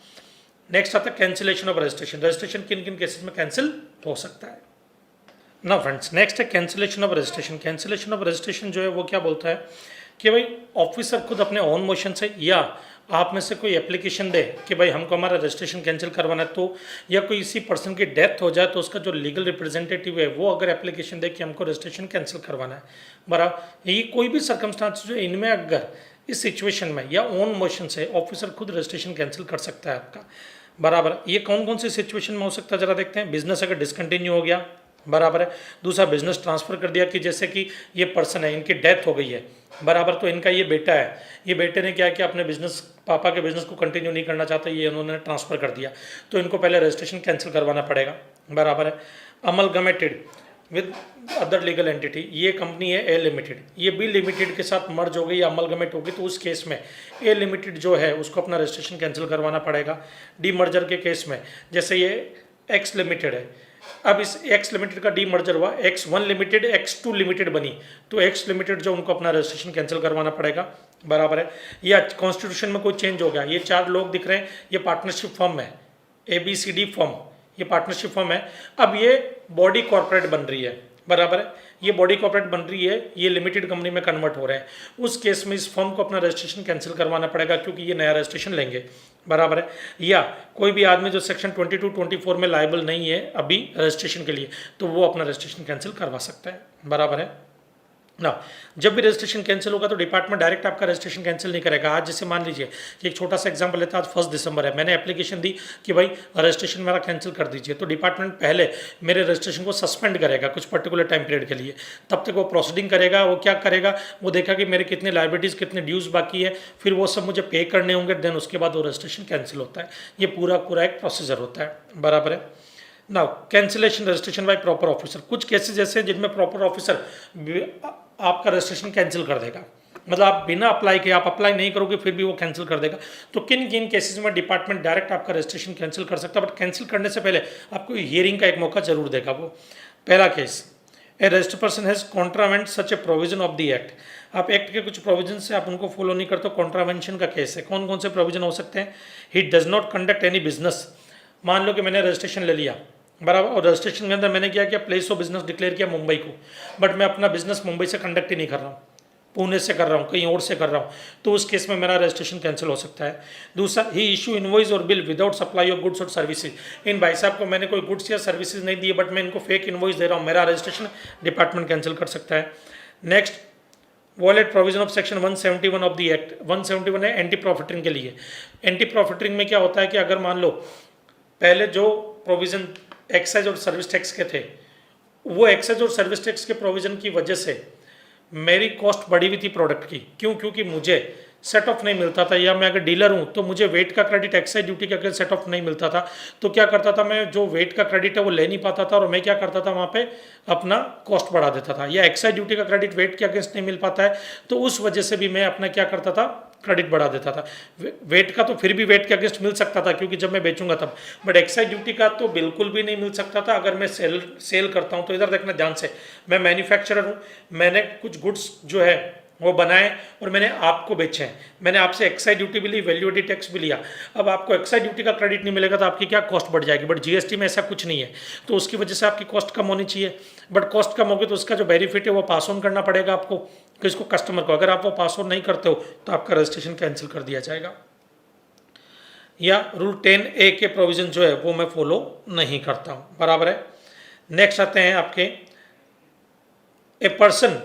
नेक्स्ट आता है कैंसिलेशन ऑफ रजिस्ट्रेशन। रजिस्ट्रेशन किन किन केसेस में कैंसिल हो सकता है ना फ्रेंड्स। नेक्स्ट है cancellation of registration. Cancellation of registration जो है वो क्या बोलता है कि भाई ऑफिसर खुद अपने ऑन मोशन से, या आप में से कोई एप्लीकेशन दे कि भाई हमको हमारा रजिस्ट्रेशन कैंसिल करवाना है, तो या कोई इसी पर्सन की डेथ हो जाए तो उसका जो लीगल रिप्रेजेंटेटिव है वो अगर एप्लीकेशन दे कि हमको रजिस्ट्रेशन कैंसिल करवाना है, बराबर। ये कोई भी सर्कमस्टांस जो इनमें अगर इस सिचुएशन में या ऑन मोशन से ऑफिसर खुद रजिस्ट्रेशन कैंसिल कर सकता है आपका, बराबर। ये कौन कौन सी सिचुएशन में हो सकता है जरा देखते हैं। बिजनेस अगर डिसकंटिन्यू हो गया, बराबर है। दूसरा बिजनेस ट्रांसफ़र कर दिया कि जैसे कि ये पर्सन है, इनकी डेथ हो गई है, बराबर, तो इनका ये बेटा है, ये बेटे ने क्या किया, अपने बिजनेस, पापा के बिजनेस को कंटिन्यू नहीं करना चाहता, ये उन्होंने ट्रांसफ़र कर दिया, तो इनको पहले रजिस्ट्रेशन कैंसिल करवाना पड़ेगा, बराबर है। Amalgamated with other legal entity, ये कंपनी है ए लिमिटेड, ये बी लिमिटेड के साथ मर्ज हो गई या अमलगमेट होगी, तो उस केस में ए लिमिटेड जो है उसको अपना रजिस्ट्रेशन कैंसिल करवाना पड़ेगा। डी मर्जर के केस में जैसे ये एक्स लिमिटेड है, अब इस एक्स लिमिटेड का डी मर्जर हुआ, X one limited X two limited बनी, तो एक्स लिमिटेड जो उनको अपना रजिस्ट्रेशन कैंसिल करवाना पड़ेगा, बराबर है। या कॉन्स्टिट्यूशन में कोई चेंज हो गया, ये 4 लोग दिख रहे हैं, ये पार्टनरशिप फर्म है, ABCD फर्म, ये पार्टनरशिप फर्म है, अब ये बॉडी कॉर्पोरेट बन रही है, बराबर है, ये बॉडी कॉर्पोरेट बन रही है, ये लिमिटेड कंपनी में कन्वर्ट हो रहे हैं, उस केस में इस फर्म को अपना रजिस्ट्रेशन कैंसिल करवाना पड़ेगा क्योंकि ये नया रजिस्ट्रेशन लेंगे, बराबर है। या कोई भी आदमी जो सेक्शन 22-24 में लायबल नहीं है अभी रजिस्ट्रेशन के लिए, तो वो अपना रजिस्ट्रेशन कैंसिल करवा सकता है, बराबर है ना। जब भी रजिस्ट्रेशन कैंसिल होगा तो डिपार्टमेंट डायरेक्ट आपका रजिस्ट्रेशन कैंसिल नहीं करेगा। आज जैसे मान लीजिए कि एक छोटा सा एग्जांपल लेता है, आज 1 दिसंबर है, मैंने एप्लीकेशन दी कि भाई रजिस्ट्रेशन मेरा कैंसिल कर दीजिए, तो डिपार्टमेंट पहले मेरे रजिस्ट्रेशन को सस्पेंड करेगा कुछ पर्टिकुलर टाइम पीरियड के लिए, तब तक वो प्रोसीडिंग करेगा, वो क्या करेगा, वो देखा कि मेरे कितने लाइबिलिटीज़ कितने ड्यूज बाकी है, फिर वो सब मुझे पे करने होंगे, देन उसके बाद वो रजिस्ट्रेशन कैंसिल होता है। ये पूरा एक प्रोसीजर होता है, बराबर है। Now cancellation registration bye proper officer, कुछ केसेस ऐसे हैं जिनमें प्रॉपर ऑफिसर आपका रजिस्ट्रेशन कैंसिल कर देगा, मतलब आप बिना अप्लाई के, आप अप्लाई नहीं करोगे फिर भी वो कैंसिल कर देगा। तो किन किन केसेस में डिपार्टमेंट डायरेक्ट आपका रजिस्ट्रेशन कैंसिल कर सकता है, बट कैंसिल करने से पहले आपको हियरिंग का एक मौका जरूर देगा वो। पहला case, a registered person has contravened such a provision of the act, आप एक्ट के कुछ प्रोविजन से आप उनको फॉलो नहीं करते, कॉन्ट्रावेंशन का केस है। कौन कौन से प्रोविजन हो सकते हैं, he does not conduct any business, मान लो कि मैंने रजिस्ट्रेशन ले लिया, बराबर, और रजिस्ट्रेशन के अंदर मैंने क्या किया, प्लेस ऑफ बिजनेस डिक्लेयर किया मुंबई को, बट मैं अपना बिजनेस मुंबई से कंडक्ट ही नहीं कर रहा हूँ, पुणे से कर रहा हूँ, कहीं और से कर रहा हूँ, तो उस केस में मेरा रजिस्ट्रेशन कैंसिल हो सकता है। दूसरा, ही इशू इनवॉइस और bill without supply of goods और सर्विसेज, इन भाई साहब को मैंने कोई गुड्स या सर्विसेज नहीं दिए बट मैं इनको फेक इनवॉइस दे रहा हूँ, मेरा रजिस्ट्रेशन डिपार्टमेंट कैंसिल कर सकता है। Next, wallet provision of section 171 of the act, 171 है एंटी प्रॉफिटरिंग के लिए। एंटी प्रॉफिटरिंग में क्या होता है कि अगर मान लो पहले जो प्रोविजन एक्साइज और सर्विस टैक्स के थे, वो एक्साइज और सर्विस टैक्स के प्रोविजन की वजह से मेरी कॉस्ट बढ़ी हुई थी प्रोडक्ट की, क्योंकि मुझे सेट ऑफ नहीं मिलता था, या मैं अगर डीलर हूँ तो मुझे वेट का क्रेडिट एक्साइज ड्यूटी का अगर सेट ऑफ नहीं मिलता था, तो क्या करता था मैं, जो वेट का क्रेडिट है वो ले नहीं पाता था, और मैं क्या करता था वहाँ पे अपना कॉस्ट बढ़ा देता था। या एक्साइज ड्यूटी का क्रेडिट वेट के अगेंस्ट नहीं मिल पाता है, तो उस वजह से भी मैं अपना क्या करता था, क्रेडिट बढ़ा देता था। वेट का तो फिर भी वेट के अगेंस्ट मिल सकता था क्योंकि जब मैं बेचूंगा तब, बट एक्साइज ड्यूटी का तो बिल्कुल भी नहीं मिल सकता था अगर मैं सेल करता हूँ। तो इधर देखना ध्यान से, मैं मैन्युफैक्चरर हूँ, मैंने कुछ गुड्स जो है वो बनाए और मैंने आपको बेचे हैं, मैंने आपसे एक्साइज ड्यूटी भी ली, वैल्यू एडिड टैक्स भी लिया, अब आपको एक्साइज ड्यूटी का क्रेडिट नहीं मिलेगा तो आपकी क्या कॉस्ट बढ़ जाएगी, बट जीएसटी में ऐसा कुछ नहीं है, तो उसकी वजह से आपकी कॉस्ट कम होनी चाहिए, बट कॉस्ट कम होगी तो उसका जो बेनिफिट है वो पास ऑन करना पड़ेगा आपको, किसको, कस्टमर को। अगर आप वो पास ऑन नहीं करते हो तो आपका रजिस्ट्रेशन कैंसिल कर दिया जाएगा। या रूल 10A के प्रोविजन जो है वो मैं फॉलो नहीं करता हूँ, बराबर है। नेक्स्ट आते हैं आपके, a person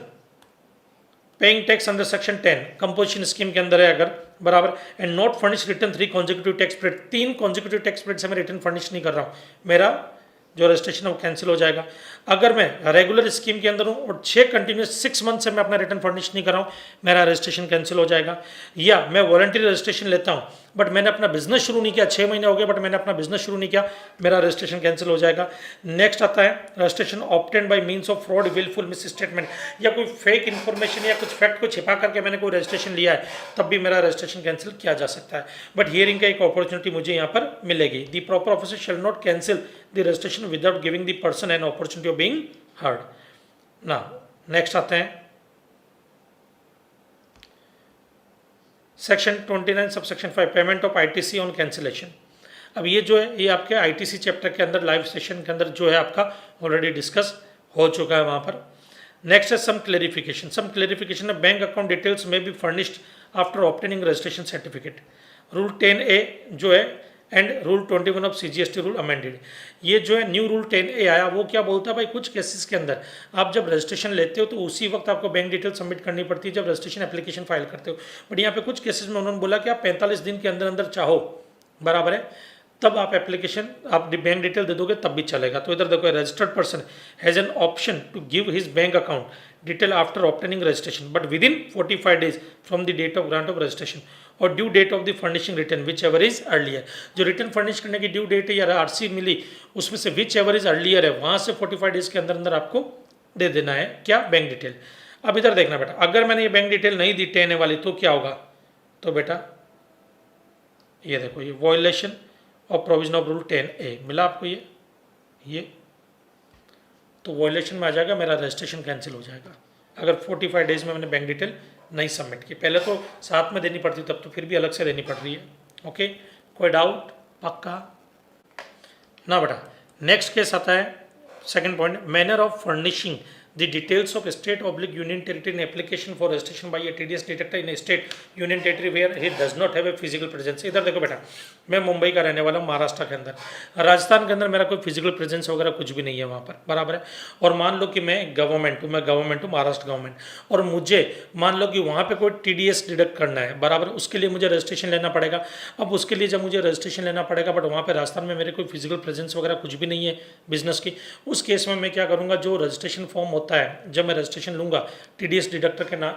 paying tax under section 10 composition scheme के अंदर है अगर, बराबर, and not furnish return 3 consecutive tax period, 3 consecutive tax period से मैं रिटर्न फर्निश नहीं कर रहा हूँ, मेरा जो रजिस्ट्रेशन है वो कैंसिल हो जाएगा। अगर मैं रेगुलर स्कीम के अंदर हूँ और 6 मंथ से मैं अपना रिटर्न फर्निश नहीं कर रहा हूँ, मेरा रजिस्ट्रेशन कैंसिल हो जाएगा। या मैं वॉलंटरी रजिस्ट्रेशन लेता हूँ बट मैंने अपना बिजनेस शुरू नहीं किया, 6 महीने हो गए बट मैंने अपना बिजनेस शुरू नहीं किया, मेरा रजिस्ट्रेशन कैंसिल हो जाएगा। नेक्स्ट आता है registration obtained by means of fraud, wilful misstatement, या कोई फेक इन्फॉर्मेशन या कुछ फैक्ट को छिपा करके मैंने कोई रजिस्ट्रेशन लिया है, तब भी मेरा रजिस्ट्रेशन कैंसिल किया जा सकता है। बट हियरिंग का एक अपॉर्चुनिटी मुझे यहाँ पर मिलेगी। The proper officer shall not cancel the registration without giving the person an opportunity of being heard. ना नेक्स्ट आते हैं section 29 sub section 5 payment of ITC on cancellation. अब ये जो है ये आपके आईटीसी चैप्टर के अंदर लाइव सेशन के अंदर जो है आपका ऑलरेडी डिस्कस हो चुका है वहाँ पर। नेक्स्ट है some clarification of bank account details may be furnished after obtaining registration certificate. Rule 10A जो है and rule 21 of CGST rule amended. ये जो है न्यू रूल 10A आया, वो क्या बोलता है भाई, कुछ केसेस के अंदर आप जब रजिस्ट्रेशन लेते हो तो उसी वक्त आपको बैंक डिटेल सबमिट करनी पड़ती है जब रजिस्ट्रेशन एप्लीकेशन फाइल करते हो। बट यहाँ पे कुछ केसेस में उन्होंने बोला कि आप 45 दिन के अंदर अंदर चाहो, बराबर है, तब आप एप्लीकेशन आप बैंक डिटेल दे दोगे तब भी चलेगा। तो इधर देखो registered person has an option to give his bank account detail after obtaining registration but within 45 days from the date of grant of registration और due date of the furnishing return whichever is earlier. जो return furnish करने की due date है या RC मिली उसमें से which ever is earlier है वहाँ से 45 days के अंदर अंदर आपको दे देना है क्या, बैंक डिटेल। अब इधर देखना बेटा, अगर मैंने ये बैंक डिटेल नहीं दी 10A वाली तो क्या होगा, तो बेटा ये देखो ये वॉयलेशन और प्रोविजन ऑफ रूल 10A मिला आपको ये तो वॉयलेशन में आ जाएगा, मेरा रजिस्ट्रेशन कैंसिल हो जाएगा अगर 45 days में मैंने बैंक डिटेल नहीं सबमिट की। पहले तो साथ में देनी पड़ती तब तो फिर भी अलग से देनी पड़ रही है। ओके, कोई डाउट? पक्का ना बेटा। नेक्स्ट केस आता है second point, manner of furnishing the details of state/union territory in application for registration by a TDS detector in a state union territory where he does not have a physical presence। इधर देखो बेटा, मैं मुंबई का रहने वाला हूँ, महाराष्ट्र के अंदर, राजस्थान के अंदर मेरा कोई फिजिकल प्रेजेंस वगैरह कुछ भी नहीं है वहाँ पर, बराबर है। और मान लो कि मैं गवर्नमेंट हूँ, महाराष्ट्र गवर्नमेंट, और मुझे मान लो कि वहाँ पे कोई TDS डिडक्ट करना है, बराबर, उसके लिए मुझे रजिस्ट्रेशन लेना पड़ेगा। अब उसके लिए जब मुझे रजिस्ट्रेशन लेना पड़ेगा बट वहाँ पे राजस्थान में मेरे कोई फिजिकल प्रेजेंस वगैरह कुछ भी नहीं है बिजनेस की, उस केस में मैं क्या करूँगा, जो रजिस्ट्रेशन फॉर्म होता है जब मैं रजिस्ट्रेशन लूँगा TDS डिडक्टर के नाम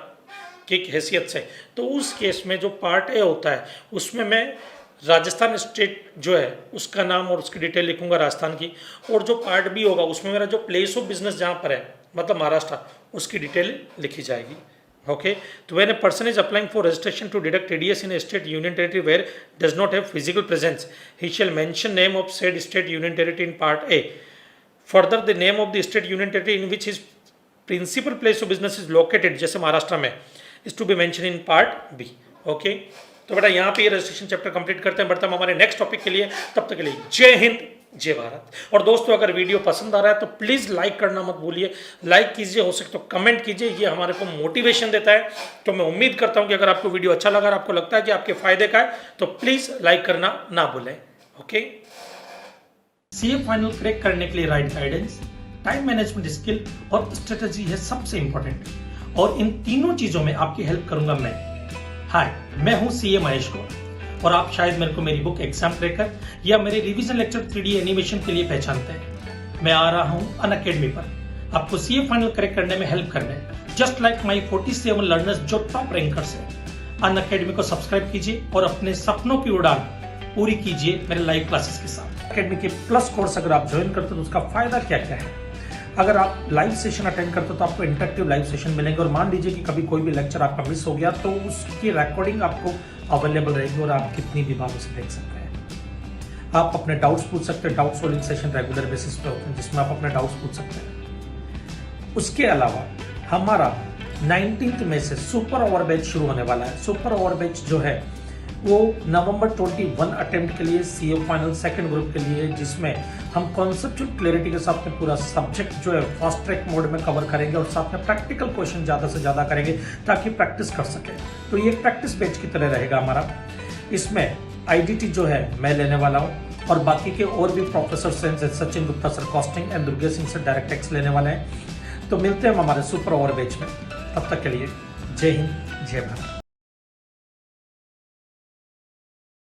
की हैसियत से, तो उस केस में जो पार्ट ए होता है उसमें मैं राजस्थान स्टेट जो है उसका नाम और उसकी डिटेल लिखूंगा राजस्थान की, और जो पार्ट बी होगा उसमें मेरा जो प्लेस ऑफ बिजनेस जहाँ पर है मतलब महाराष्ट्र, उसकी डिटेल लिखी जाएगी। ओके, तो when a person is applying for registration to deduct TDS in a state union territory where does not have physical presence he shall mention name of said state union territory in part A, further the name of the state union territory in which his principal place of business is located, जैसे महाराष्ट्र में, is to be mention in part B. Okay, तो बेटा यहाँ पे ये registration chapter complete करते हैं, बढ़ते हैं हमारे नेक्स्ट टॉपिक के लिए। तब तक के लिए जय हिंद, जय भारत। और दोस्तों अगर वीडियो पसंद आ रहा है तो प्लीज़ लाइक करना मत भूलिए, लाइक कीजिए, हो सके तो कमेंट कीजिए, ये हमारे को मोटिवेशन देता है। तो मैं उम्मीद करता हूँ कि अगर आपको वीडियो अच्छा लगा, आपको लगता है कि आपके फायदे का है, तो प्लीज़ लाइक करना ना भूलें। ओके, CA फाइनल क्रैक करने के लिए right guidance, time management skill और स्ट्रेटजी है सबसे इंपॉर्टेंट, और इन तीनों चीजों में आपकी हेल्प करूंगा मैं। हाय, मैं हूं CA महेश गौर, और आप शायद मेरे को मेरी बुक एग्जाम क्रैकर या मेरे रिवीजन लेक्चर 3D एनिमेशन के लिए पहचानते हैं। मैं आ रहा हूं अनअकैडमी पर आपको CA फाइनल क्रैक करने में हेल्प करने, जस्ट लाइक माई 47 लर्नर्स जो टॉप रैंकर्स है। अनअकैडमी को सब्सक्राइब कीजिए और अपने सपनों की उड़ान पूरी कीजिए मेरे लाइव क्लासेस के साथ। अकेडमी के प्लस कोर्स अगर आप ज्वाइन करते हो तो उसका फायदा क्या क्या है? अगर आप लाइव सेशन अटेंड करते हो तो आपको इंटरेक्टिव लाइव सेशन मिलेंगे, और मान लीजिए कि कभी कोई भी लेक्चर आपका मिस हो गया तो उसकी रिकॉर्डिंग आपको अवेलेबल रहेगी और आप कितनी भी बार उसे देख सकते हैं। आप अपने डाउट्स पूछ सकते हैं, doubt solving session regular basis पे होते हैं जिसमें आप अपने डाउट्स पूछ सकते हैं। उसके अलावा हमारा 19 मई से सुपर ओवर बैच शुरू होने वाला है। सुपर ओवर बैच जो है वो नवंबर 21 अटेम्प्ट के लिए CA फाइनल सेकंड ग्रुप के लिए, जिसमें हम कॉन्सेप्चुअल क्लैरिटी के साथ में पूरा सब्जेक्ट जो है फास्ट ट्रैक मोड में कवर करेंगे और साथ में प्रैक्टिकल क्वेश्चन ज़्यादा से ज़्यादा करेंगे ताकि प्रैक्टिस कर सकें। तो ये प्रैक्टिस बैच की तरह रहेगा हमारा। इसमें IDT जो है मैं लेने वाला हूँ, और बाकी के और भी प्रोफेसर हैं, Sachin Gupta sir costing and Durge Singh sir direct tax लेने वाले हैं। तो मिलते हैं हम हमारे सुपर ओवर बैच में, तब तक के लिए जय हिंद, जय भारत।